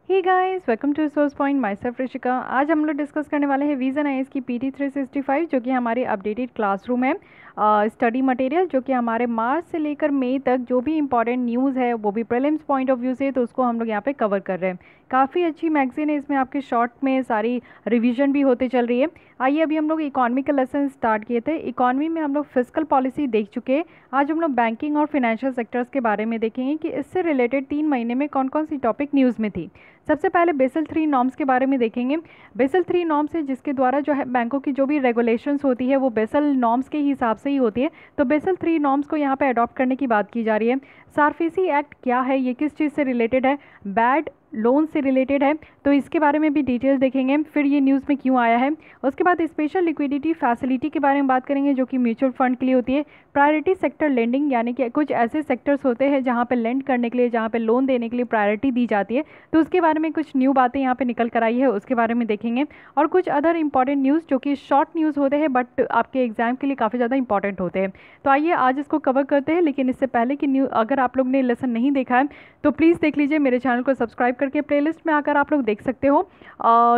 Hey guys, welcome to source point. Myself Rishika. आज हम लोग डिस्कस करने वाले हैं विजन आईएएस की पीटी 365, जो कि हमारी अपडेटेड क्लासरूम है। स्टडी मटेरियल जो कि हमारे मार्च से लेकर मई तक जो भी इंपॉर्टेंट न्यूज़ है, वो भी प्रीलिम्स पॉइंट ऑफ व्यू से, तो उसको हम लोग यहाँ पे कवर कर रहे हैं। काफ़ी अच्छी मैगजीन है, इसमें आपके शॉर्ट में सारी रिवीजन भी होते चल रही है। आइए, अभी हम लोग इकोनॉमी का लेसन स्टार्ट किए थे। इकोनॉमी में हम लोग फिजिकल पॉलिसी देख चुके हैं। आज हम लोग बैंकिंग और फाइनेंशियल सेक्टर्स के बारे में देखेंगे कि इससे रिलेटेड 3 महीने में कौन कौन सी टॉपिक न्यूज़ में थी। सबसे पहले बेसल 3 नॉर्म्स के बारे में देखेंगे। बेसल 3 नॉर्म्स है जिसके द्वारा जो है बैंकों की जो भी रेगुलेशंस होती है वो बेसल नॉर्म्स के हिसाब से ही होती है। तो बेसल 3 नॉर्म्स को यहाँ पे अडॉप्ट करने की बात की जा रही है। सारफेसी एक्ट क्या है, ये किस चीज़ से रिलेटेड है, बैड लोन से रिलेटेड है, तो इसके बारे में भी डिटेल्स देखेंगे। फिर ये न्यूज़ में क्यों आया है। उसके बाद स्पेशल लिक्विडिटी फैसिलिटी के बारे में बात करेंगे, जो कि म्यूचुअल फंड के लिए होती है। प्रायोरिटी सेक्टर लेंडिंग, यानी कि कुछ ऐसे सेक्टर्स होते हैं जहाँ पे लेंड करने के लिए, जहाँ पे लोन देने के लिए प्रायोरिटी दी जाती है, तो उसके बारे में कुछ न्यू बातें यहाँ पे निकल कर आई है, उसके बारे में देखेंगे। और कुछ अदर इंपॉर्टेंट न्यूज़ जो कि शॉर्ट न्यूज़ होते हैं बट आपके एग्जाम के लिए काफ़ी ज़्यादा इंपॉर्टेंट होते हैं। तो आइए आज इसको कवर करते हैं। लेकिन इससे पहले कि न्यू अगर आप लोग ने लेसन नहीं देखा है तो प्लीज़ देख लीजिए। मेरे चैनल को सब्सक्राइब करके प्लेलिस्ट में आकर आप लोग देख सकते हो।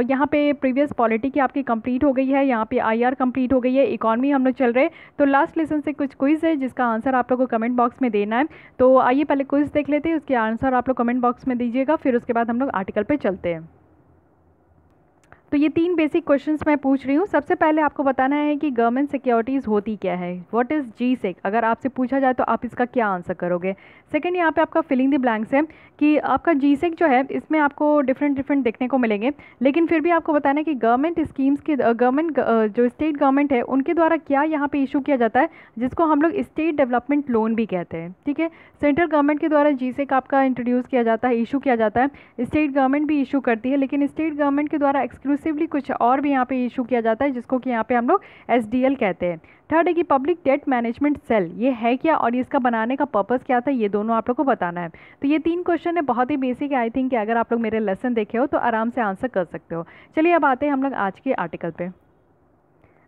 यहाँ पे प्रीवियस पॉलिटी की आपकी कंप्लीट हो गई है, यहाँ पे आईआर कंप्लीट हो गई है, इकॉनमी हम लोग चल रहे हैं। तो लास्ट लेसन से कुछ क्विज है जिसका आंसर आप लोग को कमेंट बॉक्स में देना है। तो आइए पहले क्विज देख लेते हैं, उसके आंसर आप लोग कमेंट बॉक्स में दीजिएगा, फिर उसके बाद हम लोग आर्टिकल पे चलते हैं। तो ये 3 बेसिक क्वेश्चंस मैं पूछ रही हूँ। सबसे पहले आपको बताना है कि गवर्नमेंट सिक्योरिटीज़ होती क्या है, व्हाट इज़ जीसेक। अगर आपसे पूछा जाए तो आप इसका क्या आंसर करोगे। सेकंड, यहाँ पे आपका फिलिंग द ब्लैंक्स है कि आपका जीसेक जो है इसमें आपको डिफरेंट देखने को मिलेंगे, लेकिन फिर भी आपको बताना है कि गवर्नमेंट स्कीम्स की गवर्नमेंट जो स्टेट गवर्नमेंट है उनके द्वारा क्या यहाँ पे इशू किया जाता है, जिसको हम लोग स्टेट डेवलपमेंट लोन भी कहते हैं। ठीक है, सेंट्रल गवर्नमेंट के द्वारा जीसेक आपका इंट्रोड्यूस किया जाता है, इशू किया जाता है। स्टेट गवर्नमेंट भी इशू करती है, लेकिन स्टेट गवर्नमेंट के द्वारा एक्सक्लूसिवली कुछ और भी यहाँ पे इशू किया जाता है, जिसको कि यहाँ पे हम लोग एसडीएल कहते हैं। थर्ड है कि पब्लिक डेट मैनेजमेंट सेल, ये है क्या और इसका बनाने का पर्पस क्या था, ये दोनों आप लोग को बताना है। तो ये 3 क्वेश्चन है, बहुत ही बेसिक है। आई थिंक कि अगर आप लोग मेरे लेसन देखे हो तो आराम से आंसर कर सकते हो। चलिए अब आते हैं हम लोग आज के आर्टिकल पे।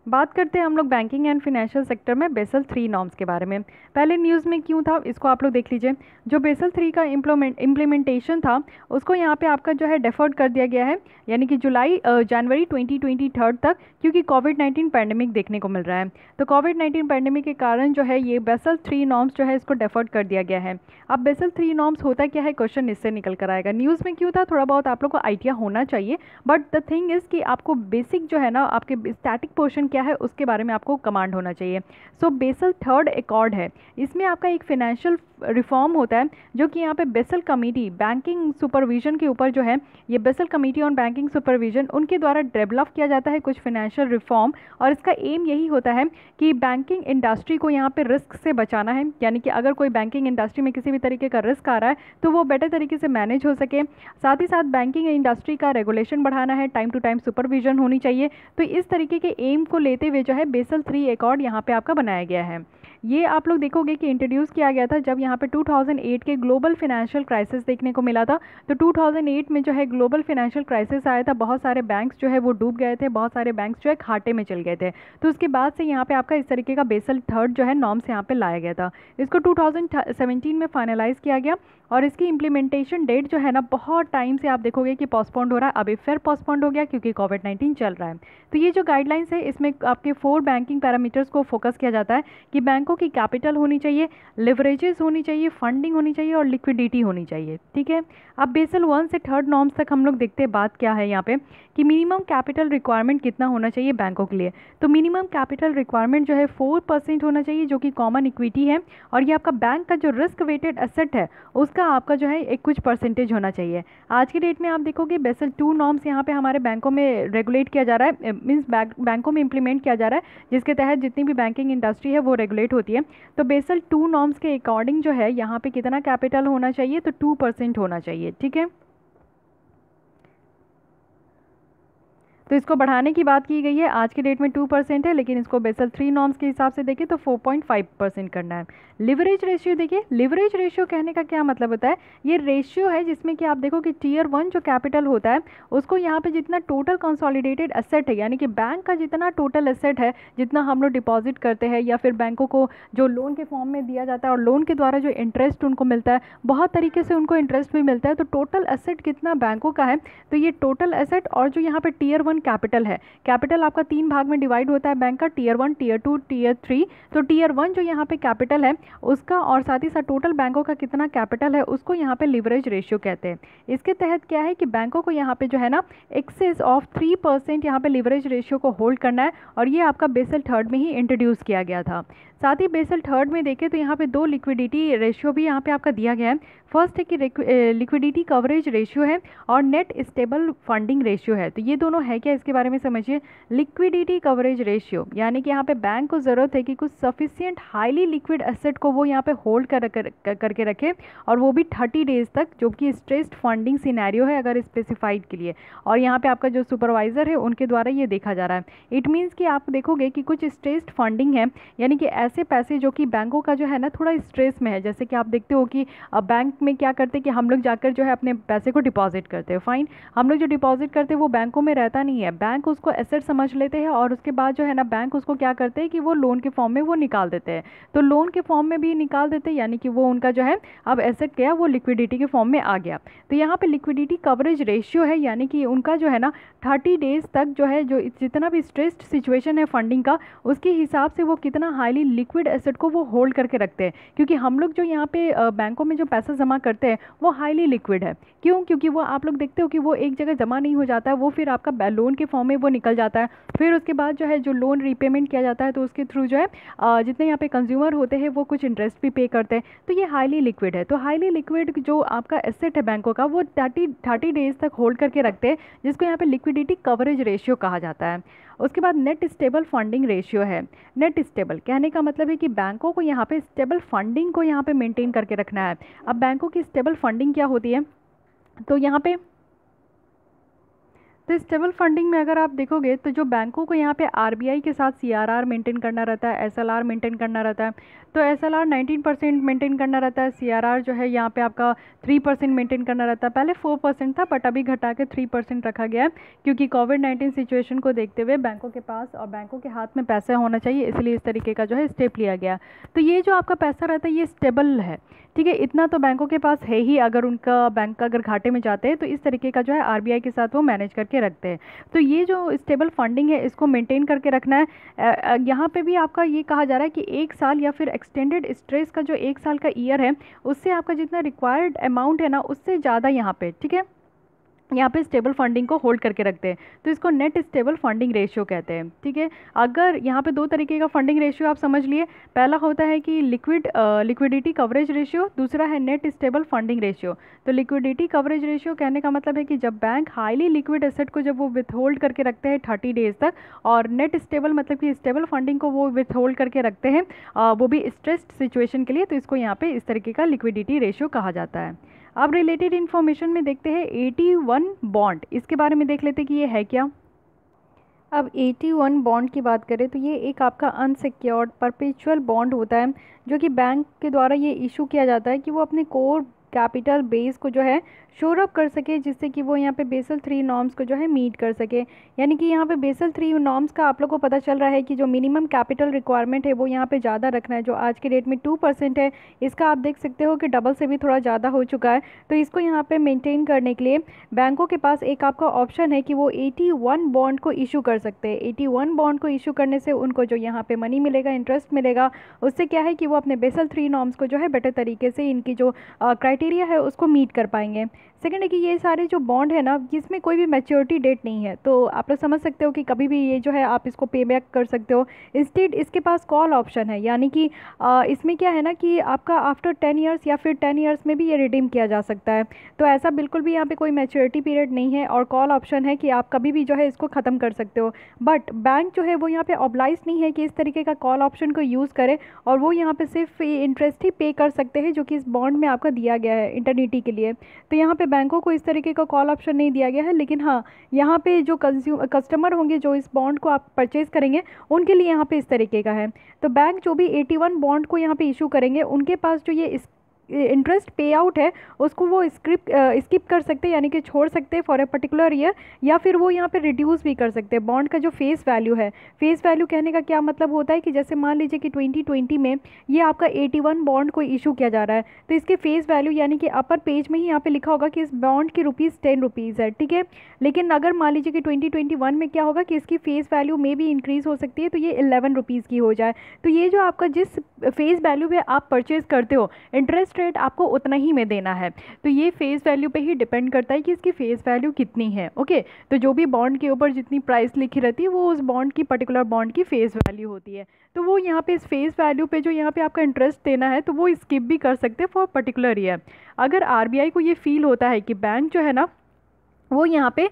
बात करते हैं हम लोग बैंकिंग एंड फाइनेंशियल सेक्टर में बेसल 3 नॉर्म्स के बारे में। पहले न्यूज़ में क्यों था इसको आप लोग देख लीजिए। जो बेसल 3 का इम्प्लीमेंटेशन था उसको यहाँ पे आपका जो है डेफर्ड कर दिया गया है, यानी कि जनवरी 2023 तक, क्योंकि कोविड-19 पैंडेमिक देखने को मिल रहा है। तो कोविड-19 पैंडेमिक के कारण जो है ये बेसल 3 नॉर्म्स जो है इसको डेफर्ड कर दिया गया है। अब बेसल 3 नॉर्म्स होता क्या है, क्वेश्चन इससे निकल कर आएगा। न्यूज़ में क्यों था थोड़ा बहुत आप लोग को आइडिया होना चाहिए, बट द थिंग इज़ कि आपको बेसिक जो है ना आपके स्टैटिक पोर्शन क्या है उसके बारे में आपको कमांड होना चाहिए। सो बेसल थर्ड एकॉर्ड है, इसमें आपका एक फाइनेंशियल रिफॉर्म होता है, जो कि यहाँ पे बेसल कमेटी बैंकिंग सुपरविजन के ऊपर जो है, ये basal committee on banking supervision उनके द्वारा डेवलप किया जाता है कुछ फाइनेंशियल रिफॉर्म। और इसका एम यही होता है कि बैंकिंग इंडस्ट्री को यहाँ पे रिस्क से बचाना है, यानी कि अगर कोई बैंकिंग इंडस्ट्री में किसी भी तरीके का रिस्क आ रहा है तो वो बेटर तरीके से मैनेज हो सके। साथ ही साथ बैंकिंग इंडस्ट्री का रेगुलेशन बढ़ाना है, टाइम टू टाइम सुपरविजन होनी चाहिए। तो इस तरीके के एम को लेते हुए जो है बेसल 3 एकॉर्ड यहाँ पे आपका बनाया गया है। ये आप लोग देखोगे कि इंट्रोड्यूस किया गया था जब यहाँ पे 2008 के ग्लोबल फाइनेंशियल क्राइसिस देखने को मिला था। तो 2008 में जो है ग्लोबल फाइनेंशियल क्राइसिस आया था, बहुत सारे बैंक्स जो है वो डूब गए थे, बहुत सारे बैंक्स जो है घाटे में चल गए थे। तो उसके बाद से यहाँ पे आपका इस तरीके का बेसल थर्ड जो है नॉर्म्स यहाँ पे लाया गया था। इसको 2017 में फाइनलाइज किया गया और इसकी इम्प्लीमेंटेशन डेट जो है ना बहुत टाइम से आप देखोगे कि पोस्टपोन्ड हो रहा है, अभी फिर पोस्टपोन्ड हो गया क्योंकि कोविड-19 चल रहा है। तो ये जो गाइडलाइंस है इसमें आपके 4 बैंकिंग पैरामीटर्स को फोकस किया जाता है कि बैंकों की कैपिटल होनी चाहिए, लिवरेजेस होनी चाहिए, फंडिंग होनी चाहिए और लिक्विडिटी होनी चाहिए। ठीक है, अब बेसल 1 से 3rd नॉर्म्स तक हम लोग देखते हैं बात क्या है यहाँ पे कि मिनिमम कैपिटल रिक्वायरमेंट कितना होना चाहिए बैंकों के लिए। तो मिनिमम कैपिटल रिक्वायरमेंट जो है 4% होना चाहिए, जो कि कॉमन इक्विटी है। और ये आपका बैंक का जो रिस्क वेटेड एसेट है उसका आपका जो है एक कुछ परसेंटेज होना चाहिए। आज की डेट में आप देखोगे बेसल 2 नॉर्म्स यहाँ पे हमारे बैंकों में रेगुलेट किया जा रहा है, मीन्स बैंकों में इंप्लीमेंट किया जा रहा है, जिसके तहत जितनी भी बैंकिंग इंडस्ट्री है वो रेगुलेट होती है। तो बेसल 2 नॉर्म्स के अकॉर्डिंग जो है यहाँ पे कितना कैपिटल होना चाहिए, तो 2% होना चाहिए। ठीक है, तो इसको बढ़ाने की बात की गई है। आज के डेट में 2% है, लेकिन इसको बेसल 3 नॉर्म्स के हिसाब से देखें तो 4.5% करना है। लिवरेज रेशियो देखिए, लिवरेज रेशियो कहने का क्या मतलब होता है, ये रेशियो है जिसमें कि आप देखो कि टियर 1 जो कैपिटल होता है उसको यहाँ पे जितना टोटल कंसोलिडेटेड एसेट है, यानी कि बैंक का जितना टोटल एसेट है, जितना हम लोग डिपॉजिट करते हैं या फिर बैंकों को जो लोन के फॉर्म में दिया जाता है और लोन के द्वारा जो इंटरेस्ट उनको मिलता है, बहुत तरीके से उनको इंटरेस्ट भी मिलता है, तो टोटल एसेट कितना बैंकों का है, तो ये टोटल एसेट और जो यहाँ पे टियर 1 कैपिटल है, कैपिटल आपका 3 भाग में डिवाइड होता है बैंक का, टियर 1, टियर 2, टियर 3। तो टियर 1 जो यहाँ पे कैपिटल है उसका और साथ ही साथ टोटल बैंकों का कितना कैपिटल है उसको यहाँ पे लिवरेज रेशियो कहते हैं। इसके तहत क्या है कि बैंकों को यहाँ पे जो है ना एक्सेस ऑफ 3% यहाँ पे लिवरेज रेशियो को होल्ड करना है, और ये आपका बेसल थर्ड में ही इंट्रोड्यूस किया गया था। साथ ही बेसल थर्ड में देखें तो यहाँ पे 2 लिक्विडिटी रेशियो भी यहाँ पे आपका दिया गया है। फर्स्ट है कि लिक्विडिटी कवरेज रेशियो है और नेट स्टेबल फंडिंग रेशियो है। तो ये दोनों है क्या, इसके बारे में समझिए। लिक्विडिटी कवरेज रेशियो यानी कि यहाँ पे बैंक को ज़रूरत है कि कुछ सफिशिएंट हाईली लिक्विड एसेट को वो यहाँ पे होल्ड करके रखे, और वो भी 30 डेज तक, जो कि स्ट्रेस्ड फंडिंग सिनेरियो है अगर स्पेसिफाइड के लिए, और यहाँ पे आपका जो सुपरवाइजर है उनके द्वारा ये देखा जा रहा है। इट मीन्स कि आप देखोगे कि कुछ स्ट्रेस्ड फंडिंग है, यानी कि ऐसे पैसे जो कि बैंकों का जो है ना थोड़ा स्ट्रेस में है। जैसे कि आप देखते हो कि बैंक में क्या करते हैं कि हम लोग जाकर जो है अपने पैसे को डिपॉजिट करते हैं, फाइन, हम लोग जो डिपॉजिट करते हैं वो बैंकों में रहता नहीं है, बैंक उसको एसेट समझ लेते हैं और उसके बाद जो है ना बैंक उसको क्या करते हैं कि वो लोन के फॉर्म में वो निकाल देते हैं। तो लोन के फॉर्म में भी निकाल देते हैं, यानी कि वो उनका जो है अब एसेट गया वो लिक्विडिटी के फॉर्म में आ गया। तो यहाँ पे लिक्विडिटी कवरेज रेशियो है, यानी कि उनका जो है ना 30 डेज तक जो है जो जितना भी स्ट्रेस्ड सिचुएशन है फंडिंग का, उसके हिसाब से वो कितना हाईली लिक्विड एसेट को वो होल्ड करके रखते हैं। क्योंकि हम लोग जो यहाँ पे बैंकों में जो पैसा जमा करते हैं वो हाईली लिक्विड है। क्यों? क्योंकि वो आप लोग देखते हो कि वो एक जगह जमा नहीं हो जाता है, वो फिर आपका लोन के फॉर्म में वो निकल जाता है, फिर उसके बाद जो है जो लोन रीपेमेंट किया जाता है तो उसके थ्रू जो है जितने यहाँ पे कंज्यूमर होते हैं वो कुछ इंटरेस्ट भी पे करते हैं। तो ये हाईली लिक्विड है। तो हाईली लिक्विड जो आपका एसेट है बैंकों का वो 30 डेज तक होल्ड करके रखते हैं, जिसको यहाँ पे लिक्विडिटी कवरेज रेशियो कहा जाता है। उसके बाद नेट स्टेबल फंडिंग रेशियो है। नेट स्टेबल कहने का मतलब है कि बैंकों को यहाँ पे स्टेबल फंडिंग को यहाँ पे मेंटेन करके रखना है। अब बैंकों की स्टेबल फंडिंग क्या होती है, तो यहाँ पे तो स्टेबल फंडिंग में अगर आप देखोगे तो जो बैंकों को यहाँ पे आरबीआई के साथ सीआरआर मेंटेन करना रहता है, एसएलआर मेंटेन करना रहता है। तो एसएलआर 19% मेंटेन करना रहता है, सीआरआर जो है यहाँ पे आपका 3% मेंटेन करना रहता है। पहले 4% था बट अभी घटा के 3% रखा गया है, क्योंकि कोविड-19 सिचुएशन को देखते हुए बैंकों के पास और बैंकों के हाथ में पैसा होना चाहिए, इसलिए इस तरीके का जो है स्टेप लिया गया। तो ये जो आपका पैसा रहता है ये स्टेबल है, ठीक है, इतना तो बैंकों के पास है ही। अगर उनका बैंक का अगर घाटे में जाते हैं तो इस तरीके का जो है आरबीआई के साथ वो मैनेज करके रखते हैं। तो ये जो स्टेबल फंडिंग है इसको मेंटेन करके रखना है। यहाँ पे भी आपका ये कहा जा रहा है कि 1 साल या फिर एक्सटेंडेड स्ट्रेस का जो 1 साल का ईयर है उससे आपका जितना रिक्वायर्ड अमाउंट है ना उससे ज़्यादा यहाँ पे, ठीक है, यहाँ पे स्टेबल फंडिंग को होल्ड करके रखते हैं, तो इसको नेट स्टेबल फंडिंग रेशियो कहते हैं, ठीक है। अगर यहाँ पे 2 तरीके का फंडिंग रेशियो आप समझ लिए, पहला होता है कि लिक्विडिटी कवरेज रेशियो, दूसरा है नेट स्टेबल फंडिंग रेशियो। तो लिक्विडिटी कवरेज रेशियो कहने का मतलब है कि जब बैंक हाईली लिक्विड एसेट को जब वो विथहोल्ड करके रखते हैं 30 डेज तक, और नेट स्टेबल मतलब कि स्टेबल फंडिंग को वो विथहोल्ड करके रखते हैं वो भी स्ट्रेस्ड सिचुएशन के लिए, तो इसको यहाँ पे इस तरीके का लिक्विडिटी रेशियो कहा जाता है। अब रिलेटेड इन्फॉर्मेशन में देखते हैं 81 बॉन्ड, इसके बारे में देख लेते हैं कि ये है क्या। अब 81 बॉन्ड की बात करें तो ये एक आपका अनसिक्योर्ड परपेचुअल बॉन्ड होता है, जो कि बैंक के द्वारा ये इशू किया जाता है कि वो अपने कोर कैपिटल बेस को जो है शोर अप कर सके, जिससे कि वो यहाँ पे बेसल 3 नॉर्म्स को जो है मीट कर सके। यानी कि यहाँ पे बेसल 3 नॉर्म्स का आप लोग को पता चल रहा है कि जो मिनिमम कैपिटल रिक्वायरमेंट है वो यहाँ पे ज़्यादा रखना है, जो आज के डेट में 2% है, इसका आप देख सकते हो कि डबल से भी थोड़ा ज़्यादा हो चुका है। तो इसको यहाँ पे मेंटेन करने के लिए बैंकों के पास एक आपका ऑप्शन है कि वो 81 बॉन्ड को इशू कर सकते हैं। 81 बॉन्ड को इशू करने से उनको जो यहाँ पे मनी मिलेगा, इंटरेस्ट मिलेगा, उससे क्या है कि वो अपने बेसल 3 नॉर्म्स को जो है बेटर तरीके से इनकी जो क्राइटेरिया है उसको मीट कर पाएंगे। सेकेंड है कि ये सारे जो बॉन्ड है ना जिसमें कोई भी मैच्योरिटी डेट नहीं है, तो आप लोग समझ सकते हो कि कभी भी ये जो है आप इसको पे बैक कर सकते हो। इंस्टेड इसके पास कॉल ऑप्शन है, यानी कि इसमें क्या है ना कि आपका आफ्टर 10 ईयर्स या फिर 10 ईयर्स में भी ये रिडीम किया जा सकता है। तो ऐसा बिल्कुल भी यहाँ पे कोई मैच्योरिटी पीरियड नहीं है, और कॉल ऑप्शन है कि आप कभी भी जो है इसको ख़त्म कर सकते हो। बट बैंक जो है वो यहाँ पे ऑब्लाइज नहीं है कि इस तरीके का कॉल ऑप्शन को यूज़ करे, और वो यहाँ पे सिर्फ इंटरेस्ट ही पे कर सकते हैं जो कि इस बॉन्ड में आपका दिया गया है इंटरनिटी के लिए। तो यहाँ पे बैंकों को इस तरीके का कॉल ऑप्शन नहीं दिया गया है, लेकिन हाँ यहाँ पे जो कस्टमर होंगे जो इस बॉन्ड को आप परचेज करेंगे उनके लिए यहाँ पे इस तरीके का है। तो बैंक जो भी 81 बॉन्ड को यहाँ पे इशू करेंगे उनके पास जो ये इंटरेस्ट पे आउट है उसको वो स्किप कर सकते हैं, यानी कि छोड़ सकते हैं फॉर ए पर्टिकुलर ईयर, या फिर वो यहाँ पे रिड्यूस भी कर सकते हैं। बॉन्ड का जो फेस वैल्यू है, फेस वैल्यू कहने का क्या मतलब होता है कि जैसे मान लीजिए कि 2020 में ये आपका 81 बॉन्ड को इशू किया जा रहा है, तो इसके फेस वैल्यू यानी कि अपर पेज में ही यहाँ पे लिखा होगा कि इस बॉन्ड की ₹10 है, ठीक है। लेकिन अगर मान लीजिए कि 2021 में क्या होगा कि इसकी फेस वैल्यू में भी इंक्रीज़ हो सकती है, तो ये ₹11 की हो जाए। तो ये जो आपका जिस फेस वैल्यू पे आप परचेज करते हो इंटरेस्ट रेट आपको उतना ही में देना है। तो ये फेस वैल्यू पे ही डिपेंड करता है कि इसकी फेस वैल्यू कितनी है। ओके, तो जो भी बॉन्ड के ऊपर जितनी प्राइस लिखी रहती है वो उस बॉन्ड की पर्टिकुलर बॉन्ड की फेस वैल्यू होती है। तो वो यहाँ पे इस फेस वैल्यू पे जो यहाँ पे आपका इंटरेस्ट देना है तो वो स्किप भी कर सकते हैं फॉर पर्टिकुलर ईयर। अगर आरबीआई को ये फील होता है कि बैंक जो है ना वो यहाँ पे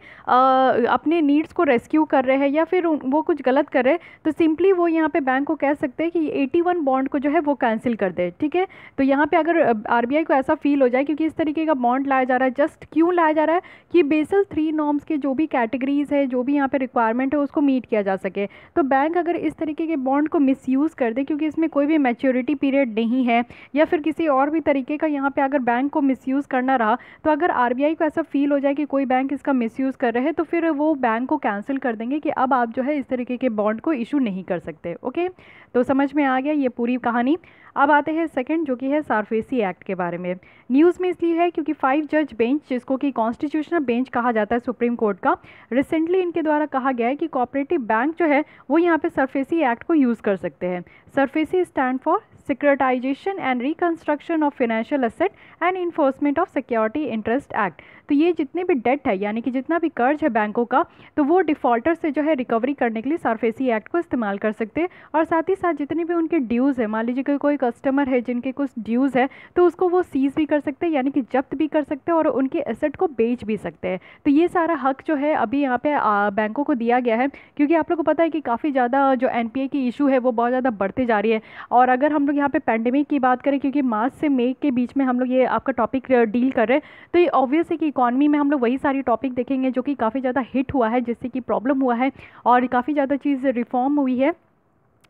अपने नीड्स को रेस्क्यू कर रहे हैं या फिर वो कुछ गलत कर रहे हैं, तो सिंपली वो यहाँ पे बैंक को कह सकते हैं कि 81 बॉन्ड को जो है वो कैंसिल कर दे, ठीक है। तो यहाँ पे अगर आरबीआई को ऐसा फील हो जाए क्योंकि इस तरीके का बॉन्ड लाया जा रहा है, जस्ट क्यों लाया जा रहा है कि बेसल 3 नॉर्म्स के जो भी कैटेगरीज है, जो भी यहाँ पे रिक्वायरमेंट है उसको मीट किया जा सके। तो बैंक अगर इस तरीके के बॉन्ड को मिसयूज़ कर दे क्योंकि इसमें कोई भी मैच्योरिटी पीरियड नहीं है या फिर किसी और भी तरीके का यहाँ पे अगर बैंक को मिसयूज़ करना रहा, तो अगर आरबीआई को ऐसा फील हो जाए कि कोई बैंक इसका मिसयूज़ कर रहे हैं तो फिर वो बैंक को कैंसिल कर देंगे कि अब आप जो है इस तरीके के बॉन्ड को इशू नहीं कर सकते। ओके, तो समझ में आ गया ये पूरी कहानी। अब आते हैं सेकंड जो कि है सारफेसी एक्ट के बारे में। न्यूज़ में इसलिए है क्योंकि 5 जज बेंच, जिसको कि कॉन्स्टिट्यूशनल बेंच कहा जाता है सुप्रीम कोर्ट का, रिसेंटली इनके द्वारा कहा गया है कि कोऑपरेटिव बैंक जो है वो यहाँ पे सरफेसी एक्ट को यूज़ कर सकते हैं। SARFAESI stand for securitisation and reconstruction of financial asset and enforcement of security interest act. तो ये जितने भी डेट है यानी कि जितना भी कर्ज है बैंकों का, तो वो डिफ़ॉल्टर से जो है रिकवरी करने के लिए सरफेसी एक्ट को इस्तेमाल कर सकते हैं। और साथ ही साथ जितने भी उनके ड्यूज़ है, मान लीजिए कि कोई कस्टमर है जिनके कुछ ड्यूज़ है तो उसको वो सीज़ भी कर सकते हैं, यानी कि जब्त भी कर सकते हैं और उनके एसेट को बेच भी सकते हैं। तो ये सारा हक जो है अभी यहाँ पे बैंकों को दिया गया है, क्योंकि आप लोग को पता है कि काफ़ी ज़्यादा जो एनपीए की इशू है वो बहुत ज़्यादा बढ़ते जा रही है। और अगर हम लोग यहाँ पे पैंडेमिक की बात करें, क्योंकि मार्च से मई के बीच में हम लोग ये आपका टॉपिक डील कर रहे हैं, तो ये ऑब्वियस है कि इकॉनमी में हम लोग वही सारी टॉपिक देखेंगे जो कि काफ़ी ज़्यादा हिट हुआ है, जिससे कि प्रॉब्लम हुआ है और काफ़ी ज़्यादा चीज़ रिफॉर्म हुई है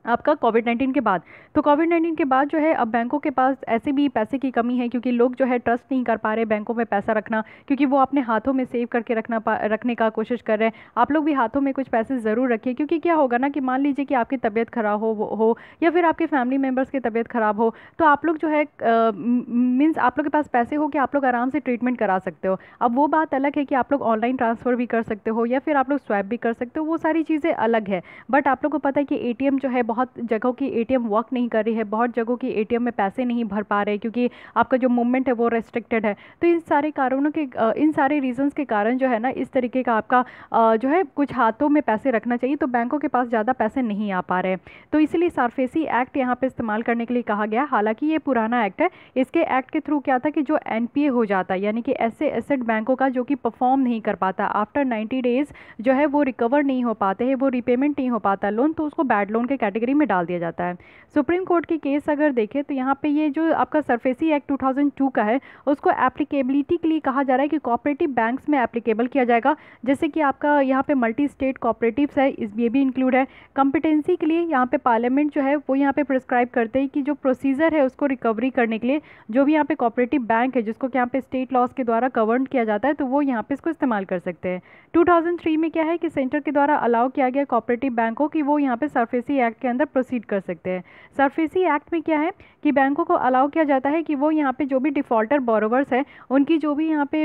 आपका कोविड-19 के बाद। तो कोविड-19 के बाद जो है अब बैंकों के पास ऐसे भी पैसे की कमी है, क्योंकि लोग जो है ट्रस्ट नहीं कर पा रहे बैंकों में पैसा रखना, क्योंकि वो अपने हाथों में सेव करके रखने का कोशिश कर रहे हैं। आप लोग भी हाथों में कुछ पैसे ज़रूर रखिए, क्योंकि क्या होगा ना कि मान लीजिए कि आपकी तबीयत ख़राब हो या फिर आपके फैमिली मेम्बर्स की तबीयत ख़राब हो, तो आप लोग जो है मीन्स आप लोग के पास पैसे हो कि आप लोग आराम से ट्रीटमेंट करा सकते हो। अब वो बात अलग है कि आप लोग ऑनलाइन ट्रांसफ़र भी कर सकते हो या फिर आप लोग स्वैप भी कर सकते हो, वो सारी चीज़ें अलग है। बट आप लोग को पता है कि एटीएम जो है, बहुत जगहों की एटीएम वर्क नहीं कर रही है, बहुत जगहों की एटीएम में पैसे नहीं भर पा रहे क्योंकि आपका जो मूवमेंट है वो रेस्ट्रिक्टेड है। तो इन सारे कारणों के इन सारे रीजंस के कारण जो है ना इस तरीके का आपका जो है कुछ हाथों में पैसे रखना चाहिए, तो बैंकों के पास ज़्यादा पैसे नहीं आ पा रहे हैं। तो इसलिए सरफेसी एक्ट यहाँ पे इस्तेमाल करने के लिए कहा गया। हालांकि ये पुराना एक्ट है, इसके एक्ट के थ्रू क्या था कि जो एनपीए हो जाता है, यानी कि ऐसे एसेट बैंकों का जो कि परफॉर्म नहीं कर पाता, आफ्टर 90 डेज जो है वो रिकवर नहीं हो पाते हैं, वो रिपेमेंट नहीं हो पाता लोन, तो उसको बैड लोन के कैटेगरी में डाल दिया जाता है। सुप्रीम कोर्ट की केस अगर देखें तो यहाँ पे ये जो आपका सरफेसी एक्ट 2002 का है उसको एप्लीकेबिलिटी के लिए कहा जा रहा है कि कोऑपरेटिव बैंक्स में एप्लीकेबल किया जाएगा, जैसे कि आपका यहाँ पे मल्टी स्टेट कोऑपरेटिव्स है, इस ये भी इंक्लूड है। कॉम्पिटेंसी के लिए यहाँ पे पार्लियामेंट जो है वो यहाँ पे प्रिस्क्राइब करते हैं कि जो प्रोसीजर है उसको रिकवरी करने के लिए जो भी यहाँ पे कोऑपरेटिव बैंक है जिसको यहाँ पे स्टेट लॉज के द्वारा गवर्न किया जाता है, तो वो यहाँ पे इसको इस्तेमाल कर सकते हैं। 2003 में क्या है कि सेंटर के द्वारा अलाउ किया गया कोऑपरेटिव बैंकों की वो यहाँ पे सरफेसी एक्ट के अंदर प्रोसीड कर सकते हैं। सरफेसी एक्ट में क्या है कि बैंकों को अलाउ किया जाता है कि वो यहाँ पे जो भी डिफ़ॉल्टर बोरोवर्स है उनकी जो भी यहाँ पे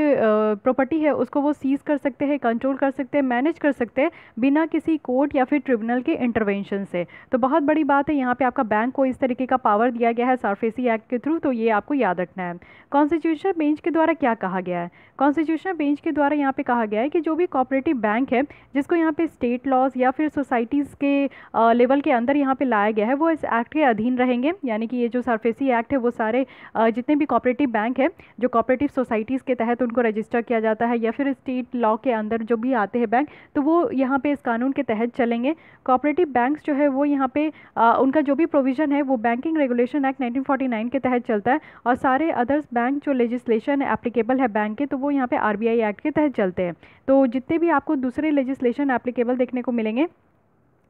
प्रॉपर्टी है उसको वो सीज कर सकते हैं, कंट्रोल कर सकते हैं, मैनेज कर सकते हैं बिना किसी कोर्ट या फिर ट्रिब्यूनल के इंटरवेंशन से। तो बहुत बड़ी बात है, यहाँ पे आपका बैंक को इस तरीके का पावर दिया गया है सरफेसी एक्ट के थ्रू, तो ये आपको याद रखना है। कॉन्स्टिट्यूशनल बेंच के द्वारा क्या कहा गया है? कॉन्स्टिट्यूशनल बेंच के द्वारा यहाँ पे कहा गया है कि जो भी कोऑपरेटिव बैंक है जिसको यहाँ पे स्टेट लॉज या फिर सोसाइटीज़ के लेवल के अंदर अंदर यहाँ पे लाया गया है वो इस एक्ट के अधीन रहेंगे, यानी कि ये जो सरफेसी एक्ट है वो सारे जितने भी कोऑपरेटिव बैंक है जो कोऑपरेटिव सोसाइटीज़ के तहत उनको रजिस्टर किया जाता है या फिर स्टेट लॉ के अंदर जो भी आते हैं बैंक, तो वो यहाँ पे इस कानून के तहत चलेंगे। कोऑपरेटिव बैंक्स जो है वो यहाँ पे उनका जो भी प्रोविज़न है वो बैंकिंग रेगुलेशन एक्ट 1949 के तहत चलता है, और सारे अदर्स बैंक जो लेजिस्लेशन एप्लीकेबल है बैंक के, तो वो यहाँ पे आरबीआई एक्ट के तहत चलते हैं। तो जितने भी आपको दूसरे लेजिस्लेशन एप्लीकेबल देखने को मिलेंगे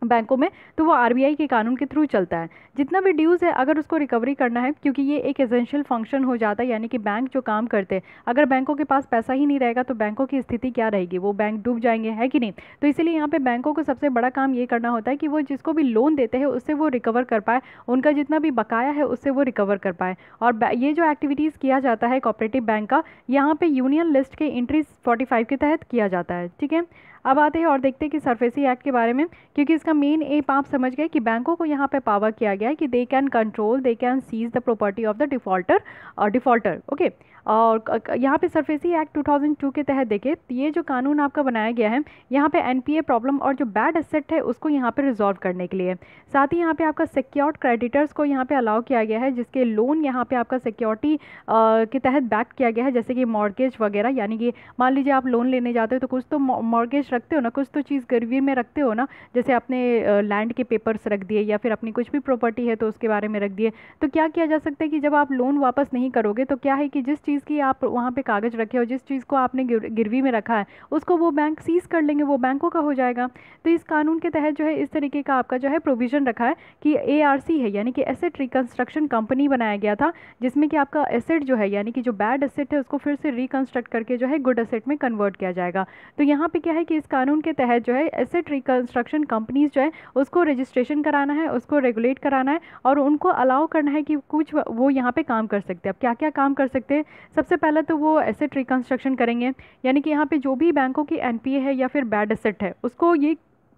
बैंकों में, तो वो आरबीआई के कानून के थ्रू चलता है। जितना भी ड्यूज़ है अगर उसको रिकवरी करना है, क्योंकि ये एक एसेंशियल फंक्शन हो जाता है, यानी कि बैंक जो काम करते हैं, अगर बैंकों के पास पैसा ही नहीं रहेगा तो बैंकों की स्थिति क्या रहेगी, वो बैंक डूब जाएंगे, है कि नहीं। तो इसीलिए यहाँ पे बैंकों को सबसे बड़ा काम ये करना होता है कि वो जिसको भी लोन देते हैं उससे वो रिकवर कर पाए, उनका जितना भी बकाया है उससे वो रिकवर कर पाए। और ये जो एक्टिविटीज़ किया जाता है कोऑपरेटिव बैंक का, यहाँ पे यूनियन लिस्ट के एंट्री 45 के तहत किया जाता है। ठीक है, अब आते हैं और देखते हैं कि सरफेसी एक्ट के बारे में, क्योंकि इसका मेन एम आप समझ गए कि बैंकों को यहाँ पे पावर किया गया है कि they can control, they can seize the property of the defaulter. Okay, और यहाँ पे सरफेसी एक्ट 2002 के तहत देखें तो ये जो कानून आपका बनाया गया है यहाँ पे एनपीए प्रॉब्लम और जो बैड एसेट है उसको यहाँ पे रिजॉल्व करने के लिए, साथ ही यहाँ पे आपका सिक्योर्ड क्रेडिटर्स को यहाँ पे अलाउ किया गया है जिसके लोन यहाँ पे आपका सिक्योरिटी के तहत बैक किया गया है, जैसे कि मॉर्गेज वगैरह। यानी कि मान लीजिए आप लोन लेने जाते हो तो कुछ तो मॉर्गेज रखते हो ना, कुछ तो चीज़ गिरवी में रखते हो ना, जैसे अपने लैंड के पेपर्स रख दिए या फिर अपनी कुछ भी प्रॉपर्टी है तो उसके बारे में रख दिए। तो क्या किया जा सकता है कि जब आप लोन वापस नहीं करोगे तो क्या है कि जिस चीज़ की आप वहाँ पे कागज़ रखे हो, जिस चीज़ को आपने गिरवी में रखा है उसको वो बैंक सीज कर लेंगे, वो बैंकों का हो जाएगा। तो इस कानून के तहत जो है इस तरीके का आपका जो है प्रोविज़न रखा है कि एआरसी है, यानी कि एसेट रिकंस्ट्रक्शन कंपनी बनाया गया था, जिसमें कि आपका एसेट जो है यानी कि जो बैड एसेट है उसको फिर से रिकंस्ट्रक्ट करके जो है गुड एसेट में कन्वर्ट किया जाएगा। तो यहाँ पे क्या है कि इस कानून के तहत जो है एसेट रिकंस्ट्रक्शन कंपनीज जो है उसको रजिस्ट्रेशन कराना है, उसको रेगुलेट कराना है और उनको अलाउ करना है कि कुछ वो यहाँ पे काम कर सकते हैं। अब क्या क्या काम कर सकते हैं, सबसे पहले तो वो एसेट रिकंस्ट्रक्शन करेंगे, यानी कि यहाँ पे जो भी बैंकों की एनपीए है या फिर बैड एसेट है उसको ये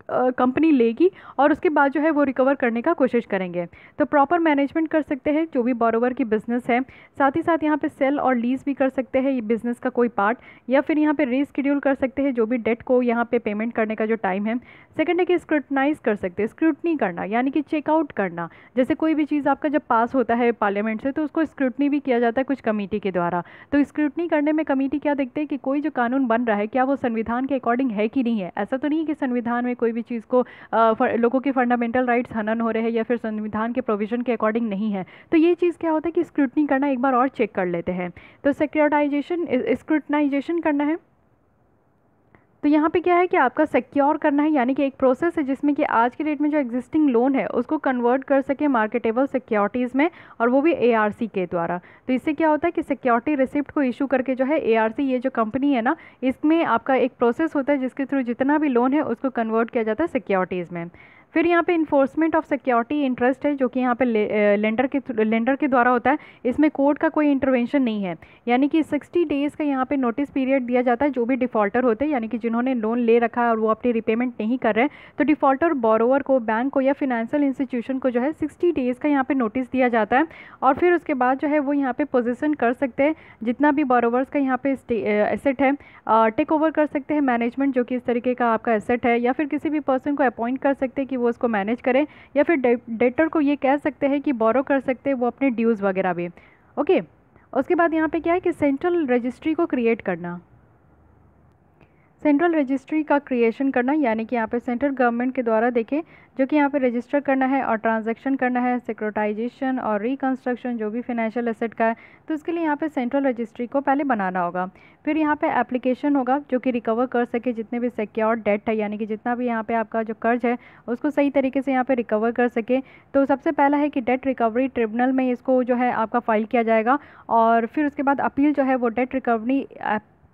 कंपनी लेगी और उसके बाद जो है वो रिकवर करने का कोशिश करेंगे। तो प्रॉपर मैनेजमेंट कर सकते हैं जो भी बोरोवर की बिजनेस है, साथ ही साथ यहाँ पे सेल और लीज भी कर सकते हैं ये बिजनेस का कोई पार्ट, या फिर यहाँ पे रीस्केड्यूल कर सकते हैं जो भी डेट को यहाँ पे पेमेंट करने का जो टाइम है। सेकंड है कि स्क्रूटनाइज कर सकते हैं, स्क्रूटनी करना यानी कि चेकआउट करना, जैसे कोई भी चीज़ आपका जब पास होता है पार्लियामेंट से तो उसको स्क्रूटनी भी किया जाता है कुछ कमेटी के द्वारा। तो स्क्रूटनी करने में कमेटी क्या देखते हैं कि कोई जो कानून बन रहा है क्या वो संविधान के अकॉर्डिंग है कि नहीं है। ऐसा तो नहीं है कि संविधान में कोई भी चीज़ को लोगों के फंडामेंटल राइट्स हनन हो रहे हैं या फिर संविधान के प्रोविजन के अकॉर्डिंग नहीं है। तो ये चीज़ क्या होता है कि स्क्रूटनी करना, एक बार और चेक कर लेते हैं। तो सिक्योरिटाइजेशन स्क्रूटनाइजेशन करना है, तो यहाँ पे क्या है कि आपका सिक्योर करना है, यानी कि एक प्रोसेस है जिसमें कि आज के डेट में जो एग्जिस्टिंग लोन है उसको कन्वर्ट कर सके मार्केटेबल सिक्योरिटीज़ में, और वो भी एआरसी के द्वारा। तो इससे क्या होता है कि सिक्योरिटी रिसिप्ट को इशू करके जो है एआरसी ये जो कंपनी है ना, इसमें आपका एक प्रोसेस होता है जिसके थ्रू जितना भी लोन है उसको कन्वर्ट किया जाता है सिक्योरिटीज़ में। फिर यहाँ पे इन्फोर्समेंट ऑफ सिक्योरिटी इंटरेस्ट है जो कि यहाँ पे लेंडर के द्वारा होता है, इसमें कोर्ट का कोई इंटरवेंशन नहीं है। यानी कि 60 डेज़ का यहाँ पे नोटिस पीरियड दिया जाता है जो भी डिफ़ॉल्टर होते हैं, यानी कि जिन्होंने लोन ले रखा है और वो अपनी रिपेमेंट नहीं कर रहे हैं, तो डिफ़ॉल्टर बोरोवर को, बैंक को या फिनेंशियल इंस्टीट्यूशन को जो है 60 डेज़ का यहाँ पे नोटिस दिया जाता है, और फिर उसके बाद जो है वो यहाँ पे पोजीशन कर सकते हैं जितना भी बोरोवर्स का यहाँ पे एसेट है, टेक ओवर कर सकते हैं मैनेजमेंट जो कि इस तरीके का आपका एसेट है, या फिर किसी भी पर्सन को अपॉइंट कर सकते हैं कि वो उसको मैनेज करें, या फिर डेटर को ये कह सकते हैं कि बोरो कर सकते हैं वो अपने ड्यूज़ वगैरह भी। ओके, उसके बाद यहाँ पे क्या है कि सेंट्रल रजिस्ट्री को क्रिएट करना, सेंट्रल रजिस्ट्री का क्रिएशन करना, यानी कि यहाँ पे सेंट्रल गवर्नमेंट के द्वारा देखें जो कि यहाँ पे रजिस्टर करना है और ट्रांजैक्शन करना है, सिक्योरिटाइजेशन और रिकंस्ट्रक्शन जो भी फाइनेंशियल एसेट का है, तो उसके लिए यहाँ पे सेंट्रल रजिस्ट्री को पहले बनाना होगा। फिर यहाँ पे एप्लीकेशन होगा जो कि रिकवर कर सके जितने भी सिक्योर्ड डेट है, यानी कि जितना भी यहाँ पे आपका जो कर्ज है उसको सही तरीके से यहाँ पे रिकवर कर सके। तो सबसे पहला है कि डेट रिकवरी ट्रिब्यूनल में इसको जो है आपका फाइल किया जाएगा, और फिर उसके बाद अपील जो है वो डेट रिकवरी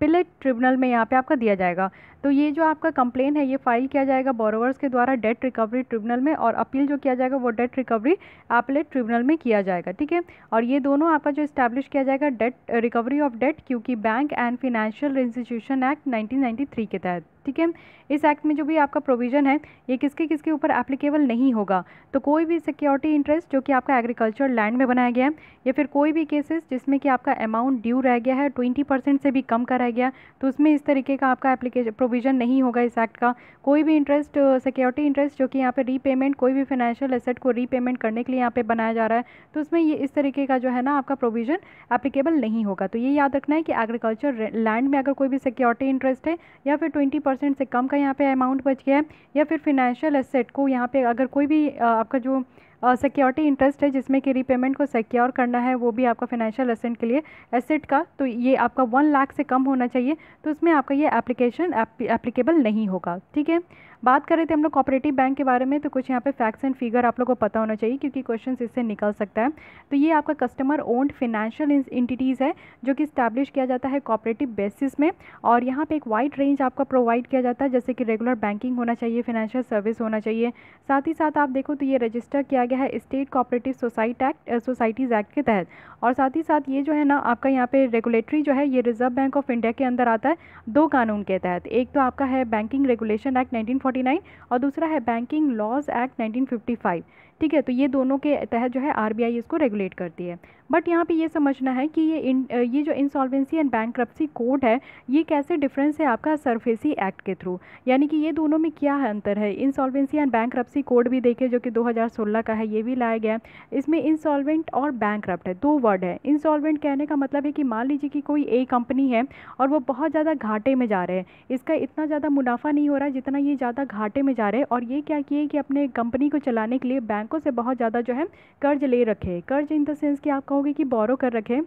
अपीलेट ट्रिब्यूनल में यहाँ पे आपका दिया जाएगा। तो ये जो आपका कंप्लेन है ये फाइल किया जाएगा बोरोवर्स के द्वारा डेट रिकवरी ट्रिब्यूनल में, और अपील जो किया जाएगा वो डेट रिकवरी अपीलेट ट्रिब्यूनल में किया जाएगा। ठीक है, और ये दोनों आपका जो इस्टेब्लिश किया जाएगा डेट रिकवरी ऑफ डेट, क्योंकि bank and financial institution act 1993 के तहत। ठीक है। इस एक्ट में जो भी आपका प्रोविज़न है ये किसके किसके ऊपर एप्लीकेबल नहीं होगा, तो कोई भी सिक्योरिटी इंटरेस्ट जो कि आपका एग्रीकल्चर लैंड में बनाया गया है, या फिर कोई भी केसेस जिसमें कि आपका अमाउंट ड्यू रह गया है 20% से भी कम का रह गया, तो उसमें इस तरीके का आपका एप्लीकेशन प्रोविज़न नहीं होगा इस एक्ट का। कोई भी इंटरेस्ट सिक्योरिटी इंटरेस्ट जो कि यहाँ पे रीपेमेंट, कोई भी फाइनेंशियल एसेट को रीपेमेंट करने के लिए यहाँ पे बनाया जा रहा है, तो उसमें ये इस तरीके का जो है ना आपका प्रोविज़न एप्लीकेबल नहीं होगा। तो ये याद रखना है कि एग्रीकल्चर लैंड में अगर कोई भी सिक्योरिटी इंटरेस्ट है, या फिर 20% से कम का यहाँ पे अमाउंट बच गया है, या फिर फाइनेंशियल एसेट को यहाँ पे अगर कोई भी आपका जो सिक्योरिटी इंटरेस्ट है जिसमें कि रीपेमेंट को सिक्योर करना है, वो भी आपका फाइनेंशियल एसेट के लिए एसेट का, तो ये आपका 1 लाख से कम होना चाहिए, तो उसमें आपका ये एप्लीकेशन एप्लीकेबल नहीं होगा। ठीक है। बात करें थे हम लोग कोऑपरेटिव बैंक के बारे में, तो कुछ यहाँ पे फैक्ट्स एंड फिगर आप लोग को पता होना चाहिए क्योंकि क्वेश्चन इससे निकल सकता है। तो ये आपका कस्टमर ओन्ड फाइनेंशियल इंटिटीज़ है जो कि स्टैब्लिश किया जाता है कोऑपरेटिव बेसिस में, और यहाँ पे एक वाइड रेंज आपका प्रोवाइड किया जाता है, जैसे कि रेगुलर बैंकिंग होना चाहिए, फाइनेंशियल सर्विस होना चाहिए। साथ ही साथ आप देखो तो ये रजिस्टर किया गया है स्टेट कोऑपरेटिव सोसाइटीज़ एक्ट के तहत, और साथ ही साथ ये जो है ना आपका यहाँ पे रेगुलेटरी जो है ये रिजर्व बैंक ऑफ इंडिया के अंदर आता है 2 कानून के तहत। एक तो आपका है बैंकिंग रेगुलेशन एक्ट 1949 और दूसरा है बैंकिंग लॉज एक्ट 1955। ठीक है। तो ये दोनों के तहत जो है आरबीआई इसको रेगुलेट करती है। बट यहाँ पे ये समझना है कि ये जो इंसॉल्वेंसी एंड बैंक्रप्सी कोड है ये कैसे डिफरेंस है आपका सरफेसी एक्ट के थ्रू, यानी कि ये दोनों में क्या अंतर है। इंसॉल्वेंसी एंड बैंक्रप्सी कोड भी देखे जो कि 2016 का है, ये भी लाया गया है। इसमें इंसॉल्वेंट और बैंक्रप्ट है, 2 वर्ड है। इंसॉल्वेंट कहने का मतलब है कि मान लीजिए कि कोई एक कंपनी है और वो बहुत ज़्यादा घाटे में जा रहे हैं, इसका इतना ज़्यादा मुनाफा नहीं हो रहा है जितना ये ज़्यादा घाटे में जा रहे हैं, और ये क्या किए कि अपने कंपनी को चलाने के लिए बैंकों से बहुत ज़्यादा जो है कर्ज ले रखे। कर्ज इन द सेंस कि आप कहोगे कि बोरो कर रखे,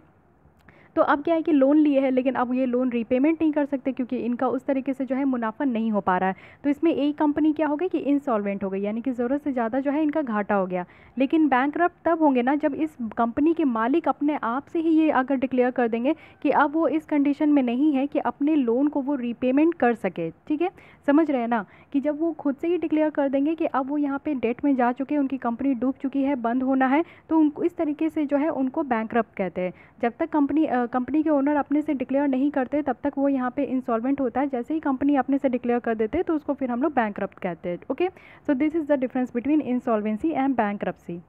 तो अब क्या है कि लोन लिए हैं लेकिन अब ये लोन रीपेमेंट नहीं कर सकते क्योंकि इनका उस तरीके से जो है मुनाफा नहीं हो पा रहा है। तो इसमें एक कंपनी क्या हो गई कि इंसॉल्वेंट हो गई, यानी कि ज़रूरत से ज़्यादा जो है इनका घाटा हो गया। लेकिन बैंकरप्ट तब होंगे ना जब इस कंपनी के मालिक अपने आप से ही ये अगर डिक्लेयर कर देंगे कि अब वो इस कंडीशन में नहीं है कि अपने लोन को वो रीपेमेंट कर सके। ठीक है, समझ रहे हैं ना, कि जब वो खुद से ही डिक्लेयर कर देंगे कि अब वो यहाँ पे डेट में जा चुके हैं, उनकी कंपनी डूब चुकी है, बंद होना है, तो उनको इस तरीके से जो है उनको बैंकरप्ट कहते हैं। जब तक कंपनी के ओनर अपने से डिक्लेयर नहीं करते तब तक वो यहाँ पे इंसॉल्वेंट होता है। जैसे ही कंपनी अपने से डिक्लेयर कर देते हैं तो उसको फिर हम लोग बैंकरप्ट कहते हैं। Okay, so this is the difference between insolvency and bankruptcy.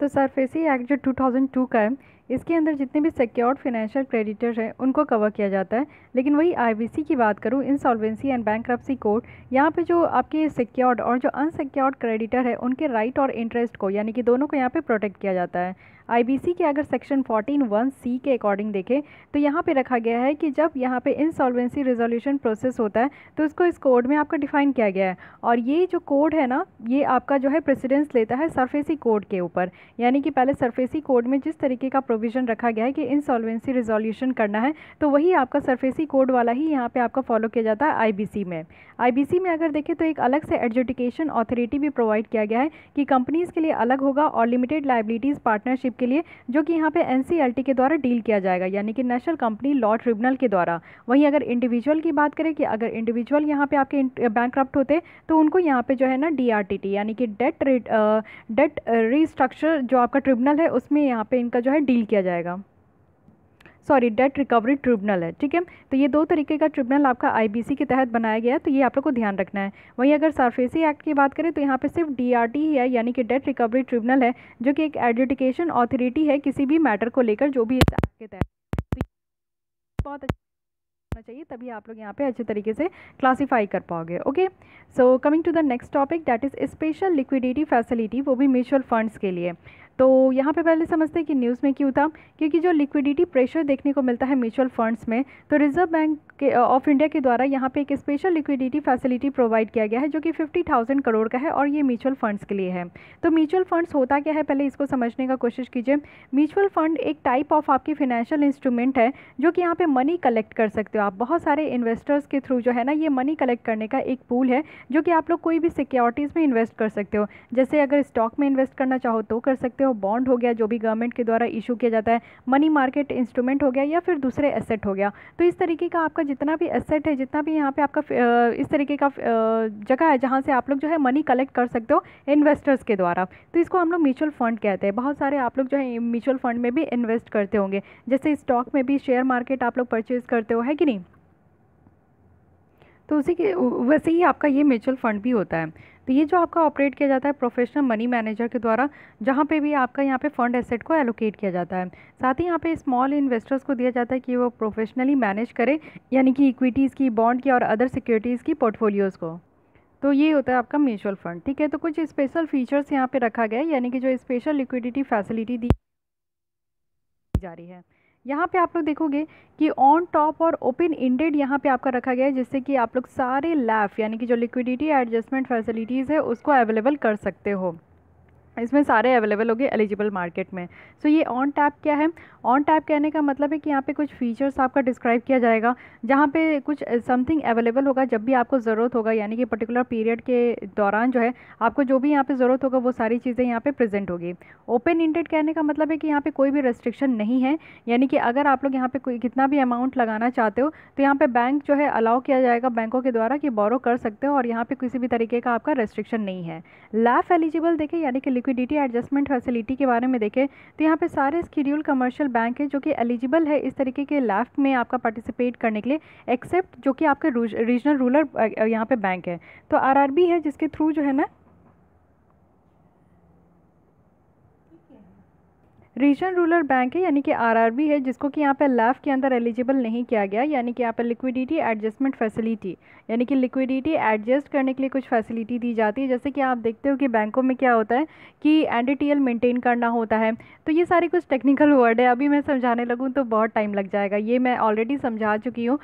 तो सरफेसी एक्ट जो 2002 का है इसके अंदर जितने भी सिक्योर्ड फाइनेंशियल क्रेडिटर्स हैं उनको कवर किया जाता है। लेकिन वही आईबीसी की बात करूँ, इंसॉल्वेंसी एंड बैंकरप्सी कोड, यहाँ पे जो आपके सिक्योर्ड और जो अनसिक्योर्ड क्रेडिटर है उनके राइट और इंटरेस्ट को, यानी कि दोनों को यहाँ पे प्रोटेक्ट किया जाता है। आईबीसी के अगर सेक्शन 14(1)(c) के अकॉर्डिंग देखें तो यहाँ पे रखा गया है कि जब यहाँ पे इंसॉल्वेंसी रिजोल्यूशन प्रोसेस होता है तो उसको इस कोड में आपका डिफाइन किया गया है, और ये जो कोड है ना ये आपका जो है प्रेसिडेंस लेता है सरफेसी कोड के ऊपर। यानी कि पहले सरफेसी कोड में जिस तरीके का प्रोविज़न रखा गया है कि इंसॉल्वेंसी रिजोल्यूशन करना है, तो वही आपका सरफेसी कोड वाला ही यहाँ पे आपका फॉलो किया जाता है आईबीसी में। आईबीसी में अगर देखें तो एक अलग से एडजुडिकेशन अथॉरिटी भी प्रोवाइड किया गया है कि कंपनीज़ के लिए अलग होगा और लिमिटेड लाइबिलिटीज़ पार्टनरशिप के लिए, जो कि यहाँ पे एनसीएलटी के द्वारा डील किया जाएगा, यानी कि नेशनल कंपनी लॉ ट्रिब्यूनल के द्वारा। वहीं अगर इंडिविजुअल की बात करें कि अगर इंडिविजुअल यहाँ पे आपके बैंकरप्ट होते तो उनको यहाँ पे जो है ना डीआरटीटी यानी कि डेट रीस्ट्रक्चर जो आपका ट्रिब्यूनल है उसमें यहाँ पे इनका जो है डील किया जाएगा। सॉरी, डेट रिकवरी ट्रिब्यूनल है। ठीक है, तो ये 2 तरीके का ट्रिब्यूनल आपका आईबीसी के तहत बनाया गया है, तो ये आप लोग को ध्यान रखना है। वहीं अगर सरफेसी एक्ट की बात करें तो यहाँ पे सिर्फ डीआरटी ही है, यानी कि डेट रिकवरी ट्रिब्यूनल है, जो कि एक एडजुडिकेशन अथॉरिटी है किसी भी मैटर को लेकर जो भी इस एक्ट के तहत। बहुत होना चाहिए तभी आप लोग यहाँ पे अच्छे तरीके से क्लासीफाई कर पाओगे। Okay, so coming to the next topic that is special liquidity facility, वो भी म्यूचुअल फंड्स के लिए। तो यहाँ पे पहले समझते हैं कि न्यूज़ में क्यों था, क्योंकि जो लिक्विडिटी प्रेशर देखने को मिलता है म्यूचुअल फंड्स में, तो रिजर्व बैंक ऑफ इंडिया के द्वारा यहाँ पे एक स्पेशल लिक्विडिटी फैसिलिटी प्रोवाइड किया गया है जो कि 50,000 करोड़ का है, और ये म्यूचुअल फंड्स के लिए है। तो म्यूचुअल फंड्स होता क्या है, पहले इसको समझने का कोशिश कीजिए। म्यूचुअल फंड एक टाइप ऑफ आपकी फाइनेंशियल इंस्ट्रूमेंट है जो कि यहाँ पे मनी कलेक्ट कर सकते हो आप। बहुत सारे इन्वेस्टर्स के थ्रू जो है ना ये मनी कलेक्ट करने का एक पूल है जो कि आप लोग कोई भी सिक्योरिटीज़ में इन्वेस्ट कर सकते हो। जैसे अगर स्टॉक में इन्वेस्ट करना चाहो तो कर सकते हो, बॉन्ड हो गया जो भी गवर्नमेंट के द्वारा इशू किया जाता है, मनी मार्केट इंस्ट्रूमेंट हो गया, या फिर दूसरे एसेट हो गया। तो इस तरीके का आपका जितना भी एसेट है, जितना भी यहाँ पे आपका इस तरीके का जगह है जहाँ से आप लोग जो है मनी कलेक्ट कर सकते हो इन्वेस्टर्स के द्वारा, तो इसको हम लोग म्यूचुअल फंड कहते हैं। बहुत सारे आप लोग जो है म्यूचुअल फंड में भी इन्वेस्ट करते होंगे, जैसे स्टॉक में भी शेयर मार्केट आप लोग परचेज करते हो, है कि नहीं। तो उसी के वैसे ही आपका ये म्यूचुअल फंड भी होता है। तो ये जो आपका ऑपरेट किया जाता है प्रोफेशनल मनी मैनेजर के द्वारा, जहाँ पे भी आपका यहाँ पे फंड एसेट को एलोकेट किया जाता है। साथ ही यहाँ पे स्मॉल इन्वेस्टर्स को दिया जाता है कि वो प्रोफेशनली मैनेज करें, यानी कि इक्विटीज़ की, बॉन्ड की और अदर सिक्योरिटीज़ की पोर्टफोलियोज़ को। तो ये होता है आपका म्यूचुअल फंड। ठीक है, तो कुछ स्पेशल फीचर्स यहाँ पे रखा गया है, यानी कि जो स्पेशल लिक्विडिटी फैसिलिटी दी जा रही है। यहाँ पे आप लोग देखोगे कि ऑन टॉप और ओपन इंडेड यहाँ पे आपका रखा गया है, जिससे कि आप लोग सारे लैफ यानी कि जो लिक्विडिटी एडजस्टमेंट फैसिलिटीज़ है उसको अवेलेबल कर सकते हो। इसमें सारे अवेलेबल होंगे एलिजिबल मार्केट में। सो ये ऑन टैप क्या है? ऑन टैप कहने का मतलब है कि यहाँ पे कुछ फीचर्स आपका डिस्क्राइब किया जाएगा, जहाँ पे कुछ समथिंग अवेलेबल होगा जब भी आपको ज़रूरत होगा, यानी कि पर्टिकुलर पीरियड के दौरान जो है आपको जो भी यहाँ पे ज़रूरत होगा वो सारी चीज़ें यहाँ पे प्रेजेंट होगी। ओपन इंडेड कहने का मतलब है कि यहाँ पे कोई भी रेस्ट्रिक्शन नहीं है, यानी कि अगर आप लोग यहाँ पे कोई कितना भी अमाउंट लगाना चाहते हो तो यहाँ पे बैंक जो है अलाउ किया जाएगा बैंकों के द्वारा कि बोरो कर सकते हो, और यहाँ पे किसी भी तरीके का आपका रेस्ट्रिक्शन नहीं है। लैफ एलिजिबल देखें, यानी कि लिक्विडिटी एडजस्टमेंट फैसिलिटी के बारे में देखें तो यहाँ पे सारे स्केड्यूल कमर्शियल बैंक है जो कि एलिजिबल है इस तरीके के लैफ में आपका पार्टिसिपेट करने के लिए, एक्सेप्ट जो कि आपके रीजनल रूरल यहाँ पे बैंक है। तो आरआरबी है जिसके थ्रू जो है ना रीजनल रूरल बैंक है, यानी कि आरआरबी है, जिसको कि यहाँ पे लैफ के अंदर एलिजिबल नहीं किया गया, यानी कि यहाँ पे लिक्विडिटी एडजस्टमेंट फैसिलिटी, यानी कि लिक्विडिटी एडजस्ट करने के लिए कुछ फैसिलिटी दी जाती है। जैसे कि आप देखते हो कि बैंकों में क्या होता है कि एनडीटीएल मेंटेन करना होता है। तो ये सारी कुछ टेक्निकल वर्ड है, अभी मैं समझाने लगूँ तो बहुत टाइम लग जाएगा। ये मैं ऑलरेडी समझा चुकी हूँ,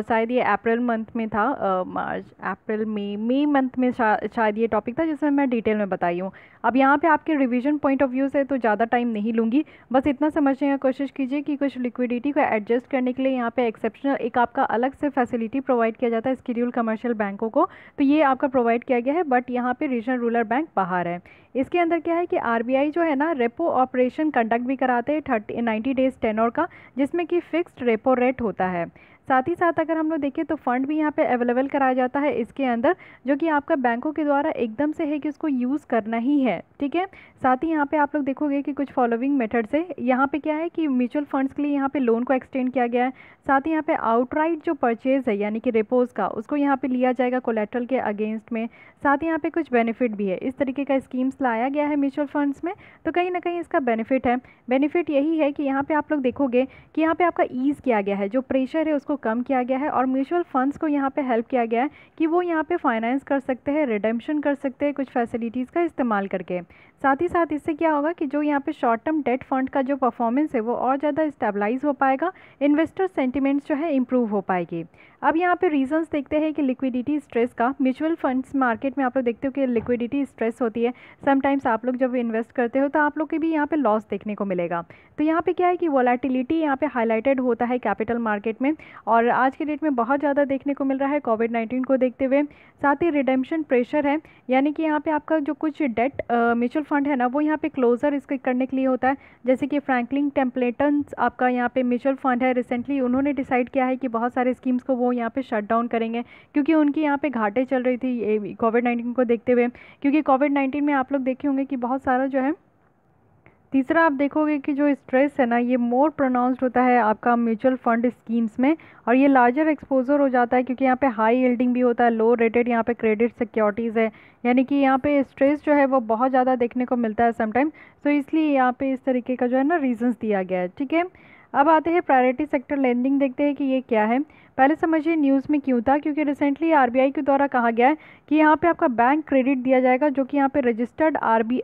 शायद ये अप्रैल मंथ में था, मार्च अप्रैल मई मंथ में शायद ये टॉपिक था जिसमें मैं डिटेल में बताई हूँ। अब यहाँ पे आपके रिवीजन पॉइंट ऑफ व्यू से तो ज़्यादा टाइम नहीं लूँगी, बस इतना समझने की कोशिश कीजिए कि कुछ लिक्विडिटी को एडजस्ट करने के लिए यहाँ पे एक्सेप्शनल एक आपका अलग से फैसिलिटी प्रोवाइड किया जाता है स्केड्यूल कमर्शियल बैंकों को। तो ये आपका प्रोवाइड किया गया है, बट यहाँ पे रीजनल रूरल बैंक बाहर है। इसके अंदर क्या है कि आरबीआई जो है ना रेपो ऑपरेशन कंडक्ट भी कराते हैं 90 डेज टेनोर का, जिसमें कि फिक्स्ड रेपो रेट होता है। साथ ही साथ अगर हम लोग देखें तो फंड भी यहाँ पे अवेलेबल कराया जाता है इसके अंदर, जो कि आपका बैंकों के द्वारा एकदम से है कि उसको यूज़ करना ही है। ठीक है, साथ ही यहाँ पे आप लोग देखोगे कि कुछ फॉलोइंग मेथड से यहाँ पे क्या है कि म्यूचुअल फंड्स के लिए यहाँ पे लोन को एक्सटेंड किया गया है। साथ ही यहाँ पे आउटराइट जो परचेज है यानी कि रेपोज का, उसको यहाँ पे लिया जाएगा कोलेट्रल के अगेंस्ट में। साथ ही यहाँ पे कुछ बेनिफिट भी है, इस तरीके का स्कीम्स लाया गया है म्यूचुअल फंड्स में, तो कहीं ना कहीं इसका बेनिफिट है। बेनिफिट यही है कि यहाँ पे आप लोग देखोगे कि यहाँ पे आपका ईज़ किया गया है, जो प्रेशर है उसको कम किया गया है, और म्यूचुअल फंड्स को यहाँ पे हेल्प किया गया है कि वो यहाँ पे फाइनेंस कर सकते हैं, रिडेम्पशन कर सकते हैं कुछ फैसिलिटीज़ का इस्तेमाल करके। साथ ही साथ इससे क्या होगा कि जो यहाँ पे शॉर्ट टर्म डेट फंड का जो परफॉर्मेंस है वो और ज़्यादा स्टेबलाइज हो पाएगा, इन्वेस्टर सेंटिमेंट्स जो है इंप्रूव हो पाएगी। अब यहाँ पे रीजंस देखते हैं कि लिक्विडिटी स्ट्रेस का म्यूचुअल फंड्स मार्केट में आप लोग देखते हो कि लिक्विडिटी स्ट्रेस होती है। समटाइम्स आप लोग जब इन्वेस्ट करते हो तो आप लोग के भी यहाँ पे लॉस देखने को मिलेगा। तो यहाँ पे क्या है कि वोलेटिलिटी यहाँ पे हाईलाइटेड होता है कैपिटल मार्केट में, और आज के डेट में बहुत ज़्यादा देखने को मिल रहा है कोविड-19 को देखते हुए। साथ ही रिडेम्पशन प्रेशर है, यानी कि यहाँ पे आपका जो कुछ डेट म्यूचुअल फंड है ना वो यहाँ पे क्लोजर इसके करने के लिए होता है। जैसे कि फ्रैंकलिन टेम्पलेटन्स आपका यहाँ पे म्यूचुअल फंड है, रिसेंटली उन्होंने डिसाइड किया है कि बहुत सारे स्कीम्स को वो यहाँ पे शट डाउन करेंगे, क्योंकि उनकी यहाँ पे घाटे चल रही थी कोविड-19 को देखते हुए। क्योंकि कोविड-19 में आप लोग देखे होंगे कि बहुत सारा जो है, तीसरा आप देखोगे कि जो स्ट्रेस है ना ये मोर प्रोनाउंस्ड होता है आपका म्यूचुअल फंड स्कीम्स में, और ये लार्जर एक्सपोजर हो जाता है क्योंकि यहाँ पे हाई यील्डिंग भी होता है, लो रेटेड यहाँ पे क्रेडिट सिक्योरिटीज़ है, यानी कि यहाँ पे स्ट्रेस जो है वो बहुत ज़्यादा देखने को मिलता है समटाइम। तो इसलिए यहाँ पे इस तरीके का जो है ना रीजंस दिया गया है। ठीक है, अब आते हैं प्रायोरिटी सेक्टर लेंडिंग, देखते हैं कि ये क्या है। पहले समझिए न्यूज़ में क्यों था, क्योंकि रिसेंटली आरबीआई के द्वारा कहा गया है कि यहाँ पे आपका बैंक क्रेडिट दिया जाएगा, जो कि यहाँ पे रजिस्टर्ड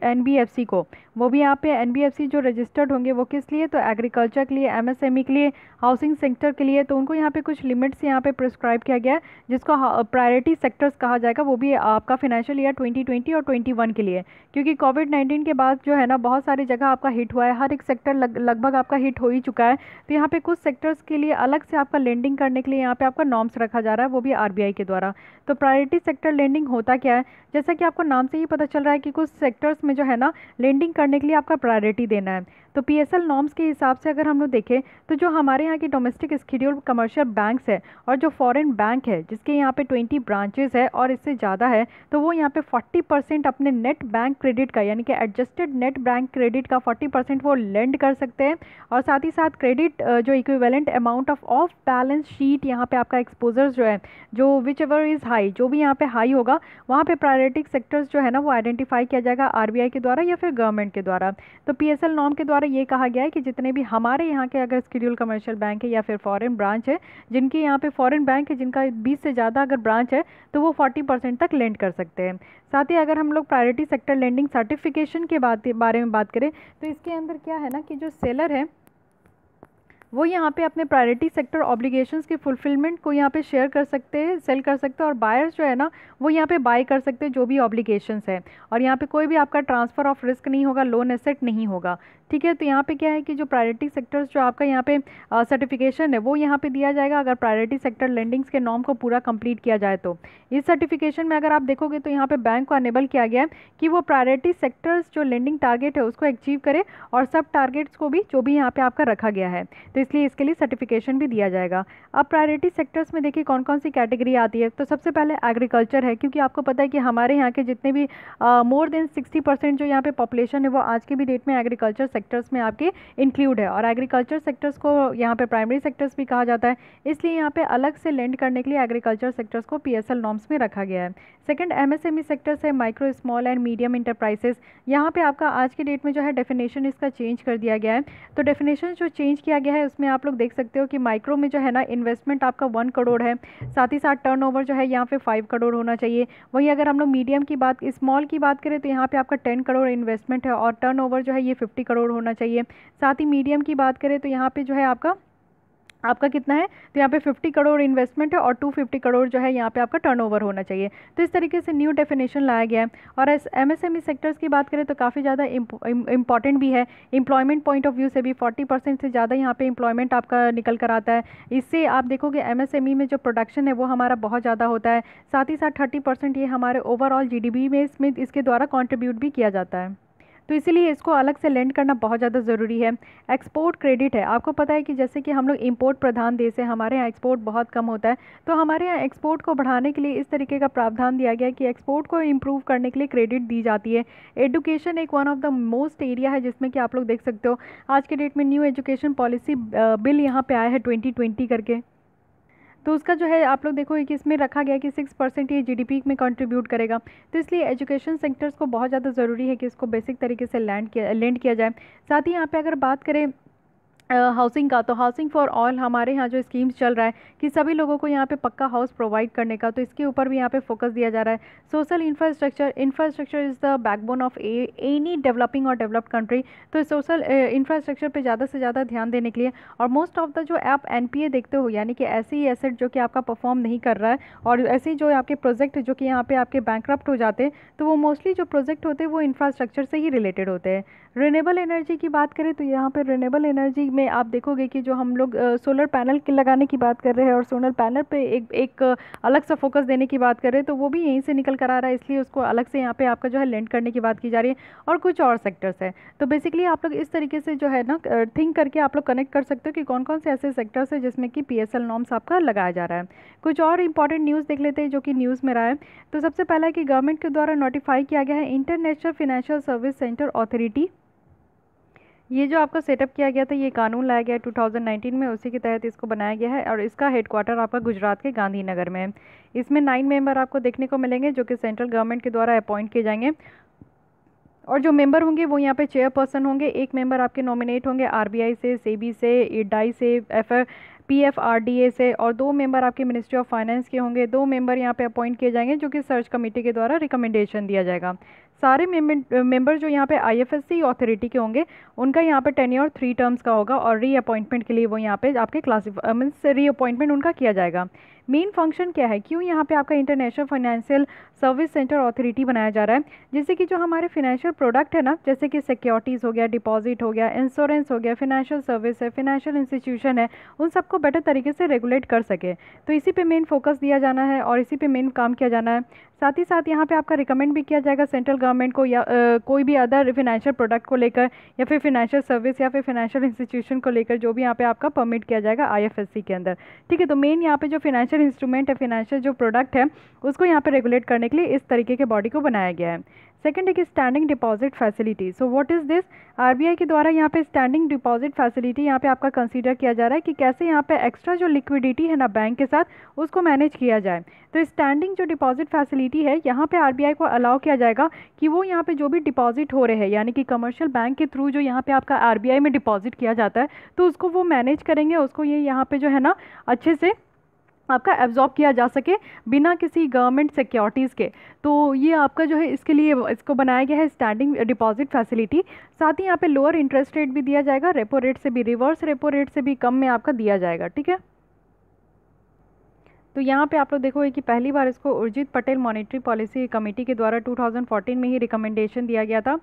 एनबीएफसी को, वो भी यहाँ पे एनबीएफसी जो रजिस्टर्ड होंगे वो किस लिए, तो एग्रीकल्चर के लिए, एमएसएमई के लिए, हाउसिंग सेक्टर के लिए। तो उनको यहाँ पे कुछ लिमिट्स यहाँ पे प्रिस्क्राइब किया गया है, जिसको प्रायोरिटी सेक्टर्स कहा जाएगा, वो भी आपका फाइनेंशियल ईयर 2020 और 21 के लिए। क्योंकि कोविड-19 के बाद जो है ना बहुत सारी जगह आपका हिट हुआ है, हर एक सेक्टर लगभग आपका हिट हो ही चुका है। तो यहाँ पे कुछ सेक्टर्स के लिए अलग से आपका लेंडिंग करने के लिए यहाँ पे आपका नॉर्म्स रखा जा रहा है, वो भी आरबीआई के द्वारा। तो प्रायोरिटी सेक्टर लेंडिंग होता क्या है, जैसा कि आपको नाम से ही पता चल रहा है कि कुछ सेक्टर्स में जो है ना लेंडिंग करने के लिए आपका प्रायोरिटी देना है। तो PSL नॉर्म्स के हिसाब से अगर हम लोग देखें तो जो हमारे यहाँ की डोमेस्टिक शेड्यूल्ड कमर्शियल बैंक्स है और जो फॉरेन बैंक है जिसके यहाँ पे 20 ब्रांचेस है और इससे ज़्यादा है, तो वो यहाँ पे 40% अपने नेट बैंक क्रेडिट का यानी कि एडजस्टेड नेट बैंक क्रेडिट का 40% वो लेंड कर सकते हैं। और साथ ही साथ क्रेडिट जो equivalent amount of balance sheet यहाँ पे आपका एक्सपोजर जो है, जो विच एवर इज़ हाई, जो भी यहाँ पे हाई होगा वहाँ पे प्रायोरिटी सेक्टर्स जो है ना वो आइडेंटिफाई किया जाएगा RBI के द्वारा या फिर गवर्नमेंट के द्वारा। तो PSL नॉर्म के द्वारा ये कहा गया है कि जितने भी हमारे यहाँ के अगर शेड्यूल कमर्शियल बैंक है या फिर फॉरेन ब्रांच है, जिनके यहाँ पे फॉरेन बैंक है जिनका 20 से ज़्यादा अगर ब्रांच है तो वो 40% तक लेंड कर सकते हैं। साथ ही अगर हम लोग प्रायोरिटी सेक्टर लेंडिंग सर्टिफिकेशन के बारे में बात करें तो इसके अंदर क्या है ना कि जो सेलर है वो यहाँ पे अपने प्रायोरिटी सेक्टर ऑब्लिगेशंस के फुलफिलमेंट को यहाँ पे शेयर कर सकते हैं, सेल कर सकते हैं, और बायर्स जो है ना वो यहाँ पे बाय कर सकते हैं जो भी ऑब्लिगेशंस है। और यहाँ पे कोई भी आपका ट्रांसफ़र ऑफ रिस्क नहीं होगा, लोन एसेट नहीं होगा। ठीक है, तो यहाँ पे क्या है कि जो प्रायोरिटी सेक्टर्स जो आपका यहाँ पे सर्टिफिकेशन है वो यहाँ पे दिया जाएगा अगर प्रायोरिटी सेक्टर लेंडिंग्स के नॉर्म को पूरा कंप्लीट किया जाए। तो इस सर्टिफिकेशन में अगर आप देखोगे तो यहाँ पे बैंक को अनेबल किया गया है कि वो प्रायोरिटी सेक्टर्स जो लेंडिंग टारगेट है उसको अचीव करे और सब टारगेट्स को भी जो भी यहाँ पे आपका रखा गया है, तो इसलिए इसके लिए सर्टिफिकेशन भी दिया जाएगा। अब प्रायोरिटी सेक्टर्स में देखिए कौन कौन सी कैटेगरी आती है। तो सबसे पहले एग्रीकल्चर है, क्योंकि आपको पता है कि हमारे यहाँ के जितने भी मोर देन 60% जो यहाँ पे पॉपुलेशन है वो आज की भी डेट में एग्रीकल्चर सेक्टर्स में आपके इंक्लूड है। और एग्रीकल्चर सेक्टर्स को यहाँ पे प्राइमरी सेक्टर्स भी कहा जाता है, इसलिए यहाँ पे अलग से लेंड करने के लिए एग्रीकल्चर सेक्टर्स को PSL नॉर्म्स में रखा गया है। सेकंड MSME सेक्टर्स है, micro small and medium enterprises. यहाँ पे आपका आज की डेट में जो है डेफिनेशन इसका चेंज कर दिया गया है। तो डेफिनेशन जो चेंज किया गया है उसमें आप लोग देख सकते हो कि माइक्रो में जो है ना इन्वेस्टमेंट आपका 1 करोड़ है, साथ ही साथ टर्नओवर जो है यहाँ पे 5 करोड़ होना चाहिए। वहीं अगर हम लोग मीडियम की बात, स्मॉल की बात करें तो यहाँ पे आपका 10 करोड़ इन्वेस्टमेंट है और टर्नओवर जो है ये 50 करोड़ होना चाहिए। साथ ही मीडियम की बात करें तो यहाँ पे जो है आपका कितना है, तो यहाँ पे 50 करोड़ इन्वेस्टमेंट है और 250 करोड़ जो है यहाँ पे आपका टर्नओवर होना चाहिए। तो इस तरीके से न्यू डेफिनेशन लाया गया है। और MSME सेक्टर्स की बात करें तो काफ़ी ज़्यादा इंपॉर्टेंट भी है। एम्प्लॉयमेंट पॉइंट ऑफ व्यू से भी 40% से ज़्यादा यहाँ पे एम्प्लॉयमेंट आपका निकल कर आता है। इससे आप देखोगे MSME में जो प्रोडक्शन है वो हमारा बहुत ज़्यादा होता है। साथ ही साथ 30% ये हमारे ओवरऑल GDP में इसमें इसके द्वारा कॉन्ट्रीब्यूट भी किया जाता है। तो इसीलिए इसको अलग से लेंड करना बहुत ज़्यादा ज़रूरी है। एक्सपोर्ट क्रेडिट है, आपको पता है कि जैसे कि हम लोग इंपोर्ट प्रधान देश है, हमारे यहाँ एक्सपोर्ट बहुत कम होता है, तो हमारे यहाँ एक्सपोर्ट को बढ़ाने के लिए इस तरीके का प्रावधान दिया गया है कि एक्सपोर्ट को इम्प्रूव करने के लिए क्रेडिट दी जाती है। एजुकेशन एक one of the most area है जिसमें कि आप लोग देख सकते हो आज के डेट में न्यू एजुकेशन पॉलिसी बिल यहाँ पे आया है 2020 करके। तो उसका जो है आप लोग देखोगे कि इसमें रखा गया है कि 6% ये GDP में कंट्रीब्यूट करेगा। तो इसलिए एजुकेशन सेक्टर्स को बहुत ज़्यादा ज़रूरी है कि इसको बेसिक तरीके से लेंड किया जाए। साथ ही यहाँ पे अगर बात करें हाउसिंग का, तो हाउसिंग फॉर ऑल हमारे यहाँ जो स्कीम्स चल रहा है कि सभी लोगों को यहाँ पे पक्का हाउस प्रोवाइड करने का, तो इसके ऊपर भी यहाँ पे फोकस दिया जा रहा है। Social infrastructure is the backbone of any developing और डेवलप्ड कंट्री। तो सोशल इंफ्रास्ट्रक्चर पे ज़्यादा से ज़्यादा ध्यान देने के लिए, और मोस्ट ऑफ द जो आप NPA देखते हो यानी कि ऐसे ही एसेट जो कि आपका परफॉर्म नहीं कर रहा है और ऐसे ही जो आपके प्रोजेक्ट जो कि यहाँ पे आपके बैंकरप्ट हो जाते हैं, तो वो मोस्टली जो प्रोजेक्ट होते हैं वो इंफ्रास्ट्रक्चर से ही रिलेटेड होते हैं। रिन्यूएबल एनर्जी की बात करें तो यहाँ पे रिन्यूएबल एनर्जी में आप देखोगे कि जो हम लोग सोलर पैनल के लगाने की बात कर रहे हैं और सोलर पैनल पे एक अलग सा फोकस देने की बात कर रहे हैं, तो वो भी यहीं से निकल कर आ रहा है, इसलिए उसको अलग से यहाँ पे आपका जो है लेंड करने की बात की जा रही है। और कुछ और सेक्टर्स है, तो बेसिकली आप लोग इस तरीके से जो है ना थिंक करके आप लोग कनेक्ट कर सकते हो कि कौन कौन से ऐसे सेक्टर्स है जिसमें कि PSL नॉर्म्स आपका लगाया जा रहा है। कुछ और इंपॉर्टेंट न्यूज़ देख लेते हैं जो कि न्यूज़ में रहा है। तो सबसे पहला है कि गवर्नमेंट के द्वारा नोटिफाई किया गया है international financial service centre authority. ये जो आपका सेटअप किया गया था, ये कानून लाया गया है 2019 में, उसी के तहत इसको बनाया गया है और इसका हेडक्वार्टर आपका गुजरात के गांधीनगर में है। इसमें 9 मेंबर आपको देखने को मिलेंगे जो कि सेंट्रल गवर्नमेंट के द्वारा अपॉइंट किए जाएंगे, और जो मेंबर होंगे वो यहाँ पे चेयरपर्सन होंगे। एक मेंबर आपके नॉमिनेट होंगे RBI से, SEBI से, IRDAI से, PFRDA से, और 2 मेंबर आपके मिनिस्ट्री ऑफ फाइनेंस के होंगे। 2 मेंबर यहाँ पे अपॉइंट किए जाएंगे जो कि सर्च कमेटी के द्वारा रिकमेंडेशन दिया जाएगा। सारे मेंबर जो यहाँ पे IFSC अथॉरिटी के होंगे उनका यहाँ पे टेन्योर 3 टर्म्स का होगा, और रीअपॉइंटमेंट के लिए वो यहाँ पे आपके मीन्स रीअपॉइंटमेंट उनका किया जाएगा। मेन फंक्शन क्या है, क्यों यहाँ पे आपका international financial service centre authority बनाया जा रहा है, जिससे कि जो हमारे फाइनेंशियल प्रोडक्ट है ना, जैसे कि सिक्योरिटीज़ हो गया, डिपॉजिट हो गया, इंश्योरेंस हो गया, फाइनेंशियल सर्विस है, फाइनेंशियल इंस्टीट्यूशन है, उन सबको बेटर तरीके से रेगुलेट कर सके। तो इसी पे मेन फोकस दिया जाना है और इसी पे मेन काम किया जाना है। साथ ही साथ यहाँ पे आपका रिकमेंड भी किया जाएगा सेंट्रल गवर्नमेंट को या कोई भी अदर फाइनेंशियल प्रोडक्ट को लेकर या फिर फाइनेंशियल सर्विस या फिर फाइनेंशियल इंस्टीट्यूशन को लेकर, जो भी यहाँ पे आपका परमिट किया जाएगा आईएफएससी के अंदर। ठीक है, तो मेन यहाँ पे जो फाइनेंशियल इंस्ट्रूमेंट है, फाइनेंशियल जो प्रोडक्ट है, उसको यहाँ पे रेगुलेट करने के लिए इस तरीके के बॉडी को बनाया गया है। सेकंड है कि standing deposit facility. So what is this? RBI के द्वारा यहाँ पे स्टैंडिंग डिपॉजिट फैसिलिटी यहाँ पे आपका कंसीडर किया जा रहा है कि कैसे यहाँ पे एक्स्ट्रा जो लिक्विडिटी है ना बैंक के साथ, उसको मैनेज किया जाए। तो स्टैंडिंग जो डिपॉजिट फैसिलिटी है, यहाँ पे आरबीआई को अलाउ किया जाएगा कि वो यहाँ पे जो भी डिपॉजिट हो रहे हैं, यानी कि कमर्शियल बैंक के थ्रू जो यहाँ पे आपका आरबीआई में डिपॉजिट किया जाता है, तो उसको वो मैनेज करेंगे, उसको ये यहाँ पे जो है ना अच्छे से आपका एब्जॉर्ब किया जा सके बिना किसी गवर्नमेंट सिक्योरिटीज़ के। तो ये आपका जो है इसके लिए इसको बनाया गया है स्टैंडिंग डिपॉजिट फैसिलिटी। साथ ही यहाँ पे लोअर इंटरेस्ट रेट भी दिया जाएगा, रेपो रेट से भी, रिवर्स रेपो रेट से भी कम में आपका दिया जाएगा। ठीक है, तो यहाँ पे आप लोग देखोगे कि पहली बार इसको Urjit Patel monetary policy committee के द्वारा 2014 में ही रिकमेंडेशन दिया गया था,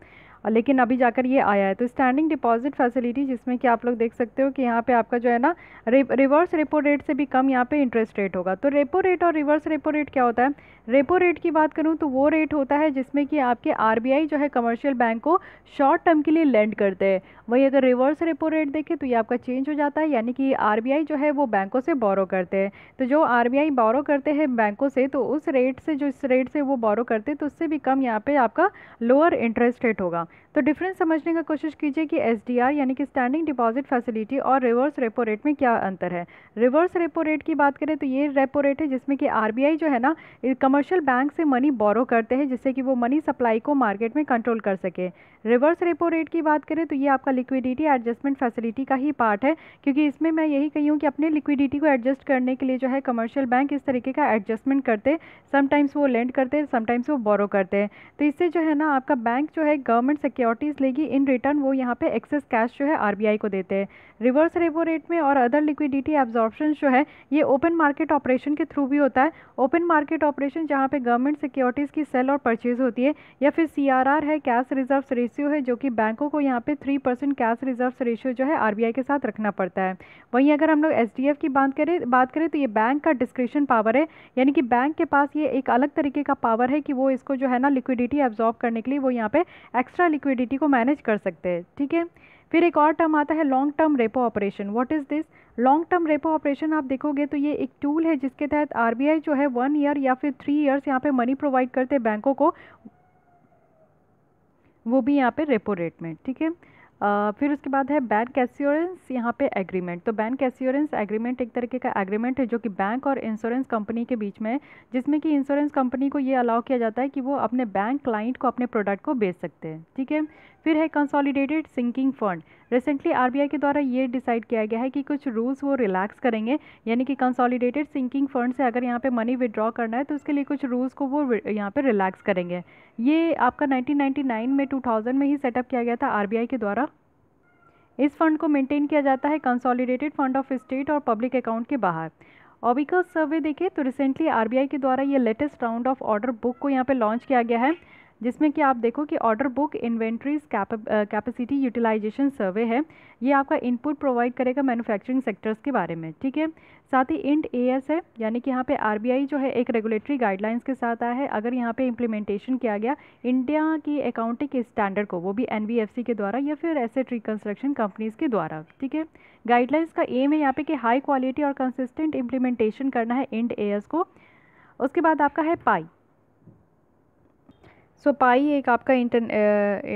लेकिन अभी जाकर ये आया है। तो स्टैंडिंग डिपॉजिट फैसिलिटी, जिसमें कि आप लोग देख सकते हो कि यहाँ पे आपका जो है ना रिवर्स रेपो रेट से भी कम यहाँ पे इंटरेस्ट रेट होगा। तो रेपो रेट और रिवर्स रेपो रेट क्या होता है? रेपो रेट की बात करूँ तो वो रेट होता है जिसमें कि आपके आरबीआई जो है कमर्शियल बैंक को शॉर्ट टर्म के लिए लेंड करते हैं। वही अगर रिवर्स रेपो रेट देखें तो ये आपका चेंज हो जाता है, यानी कि आरबीआई जो है वो बैंकों से बोरो करते हैं। तो जो आरबीआई बोरो करते हैं बैंकों से, तो उस रेट से, जो इस रेट से वो बोरो करते हैं, तो उससे भी कम यहाँ पे आपका लोअर इंटरेस्ट रेट होगा। तो डिफरेंस समझने का कोशिश कीजिए कि एसडीआर यानी कि स्टैंडिंग डिपॉजिट फैसिलिटी और रिवर्स रेपो रेट में क्या अंतर है। रिवर्स रेपो रेट की बात करें तो ये रेपो रेट है जिसमें कि आरबीआई जो है ना कमर्शियल बैंक से मनी बोरो करते हैं, जिससे कि वो मनी सप्लाई को मार्केट में कंट्रोल कर सके। रिवर्स रेपो रेट की बात करें तो ये आपका लिक्विडिटी एडजस्टमेंट फैसिलिटी का ही पार्ट है, क्योंकि इसमें मैं यही कही हूँ कि अपने लिक्विडिटी को एडजस्ट करने के लिए जो है कमर्शियल बैंक इस तरीके का एडजस्टमेंट करते, समटाइम्स वो लेंड करते हैं, समटाइम्स वो बोरो करते हैं। तो इससे जो है ना आपका बैंक जो है गवर्नमेंट सिक्योरिटीज़ लेगी, इन रिटर्न वो यहाँ पे एक्सेस कैश जो है आरबीआई को देते हैं। रिवर्स रेपो रेट में और अदर लिक्विडिटी एब्जॉर्प्शन जो है ये ओपन मार्केट ऑपरेशन के थ्रू भी होता है। ओपन मार्केट ऑपरेशन जहाँ पे गवर्नमेंट सिक्योरिटीज़ की सेल और परचेज होती है, या फिर सीआरआर है, कैश रिजर्व रेशियो है, जो कि बैंकों को यहाँ पे 3% कैश रिजर्व रेशियो जो है आरबीआई के साथ रखना पड़ता है। वहीं अगर हम लोग एसडीएफ की बात करें तो ये बैंक का डिस्क्रिप्शन पावर है, यानी कि बैंक के पास ये एक अलग तरीके का पावर है कि वो इसको जो है ना लिक्विडिटी एब्जॉर्ब करने के लिए वो यहाँ पे एक्स्ट्रा लिक्विडिटी को मैनेज कर सकते हैं। ठीक है, फिर एक और टर्म आता है long term repo operation. What is this? Long term repo operation आप देखोगे तो ये एक टूल है जिसके तहत आरबीआई जो है 1 ईयर या फिर 3 ईयर्स यहाँ पे मनी प्रोवाइड करते हैं बैंकों को, वो भी यहाँ पे रेपो रेट में। ठीक है, फिर उसके बाद है बैंक एश्योरेंस यहाँ पे एग्रीमेंट। तो बैंक एश्योरेंस एग्रीमेंट एक तरीके का एग्रीमेंट है जो कि बैंक और इंश्योरेंस कंपनी के बीच में है, जिसमें कि इंश्योरेंस कंपनी को ये अलाउ किया जाता है कि वो अपने बैंक क्लाइंट को अपने प्रोडक्ट को बेच सकते हैं। ठीक है, फिर है consolidated sinking fund. Recently RBI के द्वारा ये डिसाइड किया गया है कि कुछ रूल्स वो रिलैक्स करेंगे, यानी कि कंसोलिडेटेड सिंकिंग फंड से अगर यहाँ पे मनी विड्रॉ करना है तो उसके लिए कुछ रूल्स को वो यहाँ पे रिलैक्स करेंगे। ये आपका 1999 में 2000 में ही सेटअप किया गया था आरबीआई के द्वारा। इस फंड को मेंटेन किया जाता है कंसोलिडेटेड फंड ऑफ स्टेट और पब्लिक अकाउंट के बाहर। ऑबिकस सर्वे देखें तो रिसेंटली आरबीआई के द्वारा ये latest round of order book को यहाँ पे लॉन्च किया गया है, जिसमें कि आप देखो कि order book inventories capacity utilisation survey है। ये आपका इनपुट प्रोवाइड करेगा मैन्युफैक्चरिंग सेक्टर्स के बारे में। ठीक है, साथ ही इंड एएस है, यानी कि यहाँ पे आरबीआई जो है एक रेगुलेटरी गाइडलाइंस के साथ आया है। अगर यहाँ पे इम्प्लीमेंटेशन किया गया इंडिया की अकाउंटिंग के स्टैंडर्ड को, वो भी एनबीएफसी के द्वारा या फिर एसेट रिकंस्ट्रक्शन कंपनीज के द्वारा। ठीक है, गाइडलाइंस का एम है यहाँ पे कि हाई क्वालिटी और कंसिस्टेंट इम्प्लीमेंटेशन करना है इंड एएस को। उसके बाद आपका है पाई। सो पाई एक आपका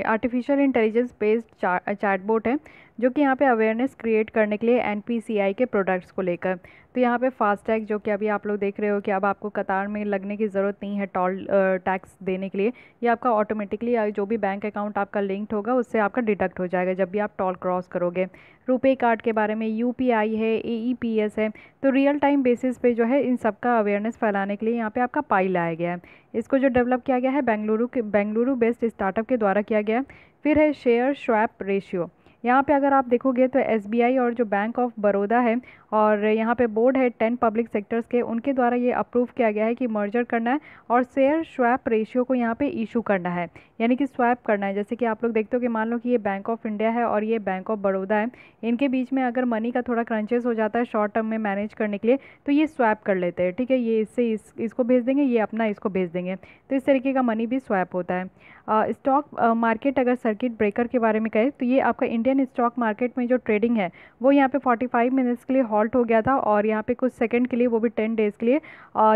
आर्टिफिशियल इंटेलिजेंस बेस्ड चैटबॉट है, जो कि यहाँ पे अवेयरनेस क्रिएट करने के लिए एनपीसीआई के प्रोडक्ट्स को लेकर। तो यहाँ पे फास्टैग, जो कि अभी आप लोग देख रहे हो कि अब आपको कतार में लगने की ज़रूरत नहीं है टोल टैक्स देने के लिए, ये आपका ऑटोमेटिकली जो भी बैंक अकाउंट आपका लिंक्ड होगा उससे आपका डिडक्ट हो जाएगा जब भी आप टोल क्रॉस करोगे। रुपे कार्ड के बारे में, यूपीआई है, एईपीएस है। तो रियल टाइम बेसिस पे जो है इन सब का अवेयरनेस फैलाने के लिए यहाँ पे आपका पाई लाया गया है। इसको जो डेवलप किया गया है बेंगलुरु बेस्ड स्टार्टअप के द्वारा किया गया है। फिर है शेयर स्वैप रेशियो। यहाँ पे अगर आप देखोगे तो एसबीआई और जो बैंक ऑफ बड़ौदा है और यहाँ पे बोर्ड है 10 पब्लिक सेक्टर्स के, उनके द्वारा ये अप्रूव किया गया है कि मर्जर करना है और शेयर स्वैप रेशियो को यहाँ पे इशू करना है, यानी कि स्वैप करना है। जैसे कि आप लोग देखते हो कि मान लो कि ये बैंक ऑफ इंडिया है और ये बैंक ऑफ बड़ौदा है, इनके बीच में अगर मनी का थोड़ा क्रंचेस हो जाता है शॉर्ट टर्म में मैनेज करने के लिए, तो ये स्वैप कर लेते हैं, ठीक है। ये इससे इसको भेज देंगे, ये अपना इसको भेज देंगे, तो इस तरीके का मनी भी स्वैप होता है। स्टॉक मार्केट अगर सर्किट ब्रेकर के बारे में कहें तो ये आपका इंडियन स्टॉक मार्केट में जो ट्रेडिंग है वो यहाँ पे 45 मिनट्स के लिए हॉल्ट हो गया था, और यहाँ पे कुछ सेकंड के लिए, वो भी 10 डेज़ के लिए,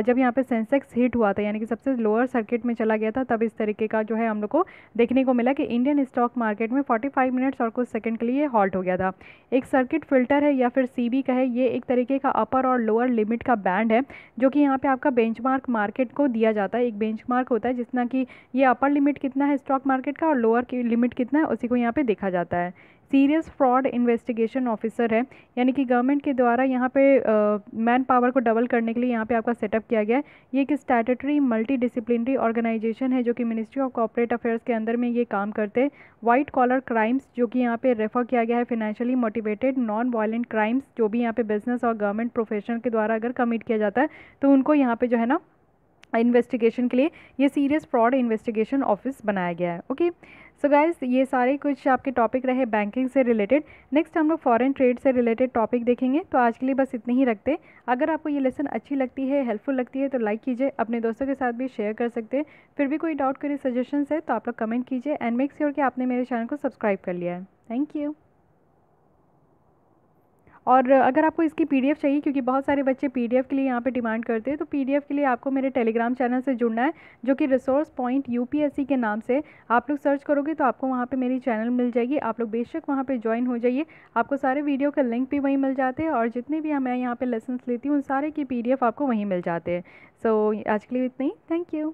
जब यहाँ पे सेंसेक्स हिट हुआ था, यानी कि सबसे लोअर सर्किट में चला गया था, तब इस तरीके का जो है हम लोग को देखने को मिला कि इंडियन स्टॉक मार्केट में 45 मिनट्स और कुछ सेकंड के लिए हॉल्ट हो गया था। एक सर्किट फिल्टर है या फिर सीबी का है, ये एक तरीके का अपर और लोअर लिमिट का बैंड है जो कि यहाँ पे आपका बेंचमार्क मार्केट को दिया जाता है। एक बेंचमार्क होता है जितना कि ये अपर लिमिट कितना है स्टॉक मार्केट का और लोअर की लिमिट कितना है उसी को यहाँ पे देखा जाता है। सीरियस फ्रॉड इन्वेस्टिगेशन ऑफिसर है, यानी कि गवर्नमेंट के द्वारा यहाँ पे मैन पावर को डबल करने के लिए यहाँ पे आपका सेटअप किया गया है। ये एक स्टैट्यूटरी मल्टी डिसिप्लिनरी ऑर्गेनाइजेशन है जो कि मिनिस्ट्री ऑफ कॉर्पोरेट अफेयर्स के अंदर में ये काम करते हैं। वाइट कॉलर क्राइम्स जो कि यहाँ पे रेफर किया गया है, financially motivated non violent crimes जो भी यहाँ पे बिजनेस और गवर्नमेंट प्रोफेशनल के द्वारा अगर कमिट किया जाता है तो उनको यहाँ पे जो है ना इन्वेस्टिगेशन के लिए ये सीरियस फ्रॉड इन्वेस्टिगेशन ऑफिस बनाया गया है। ओके, सो गाइस ये सारे कुछ आपके टॉपिक रहे बैंकिंग से रिलेटेड। नेक्स्ट हम लोग फॉरेन ट्रेड से रिलेटेड टॉपिक देखेंगे, तो आज के लिए बस इतने ही रखते। अगर आपको ये लेसन अच्छी लगती है, हेल्पफुल लगती है तो लाइक कीजिए, अपने दोस्तों के साथ भी शेयर कर सकते हैं। फिर भी कोई डाउट करी सजेशंस है तो आप लोग कमेंट कीजिए एंड मेक श्योर कि आपने मेरे चैनल को सब्सक्राइब कर लिया है। Thank you. और अगर आपको इसकी पीडीएफ चाहिए, क्योंकि बहुत सारे बच्चे पीडीएफ के लिए यहाँ पे डिमांड करते हैं, तो पीडीएफ के लिए आपको मेरे टेलीग्राम चैनल से जुड़ना है जो कि रिसोर्स पॉइंट यूपीएससी के नाम से आप लोग सर्च करोगे तो आपको वहाँ पे मेरी चैनल मिल जाएगी। आप लोग बेशक वहाँ पे ज्वाइन हो जाइए, आपको सारे वीडियो का लिंक भी वहीं मिल जाते हैं और जितने भी मैं यहाँ पे लेसन्स लेती हूँ उन सारे की पीडीएफ आपको वहीं मिल जाते हैं। सो आज के लिए इतना ही, थैंक यू।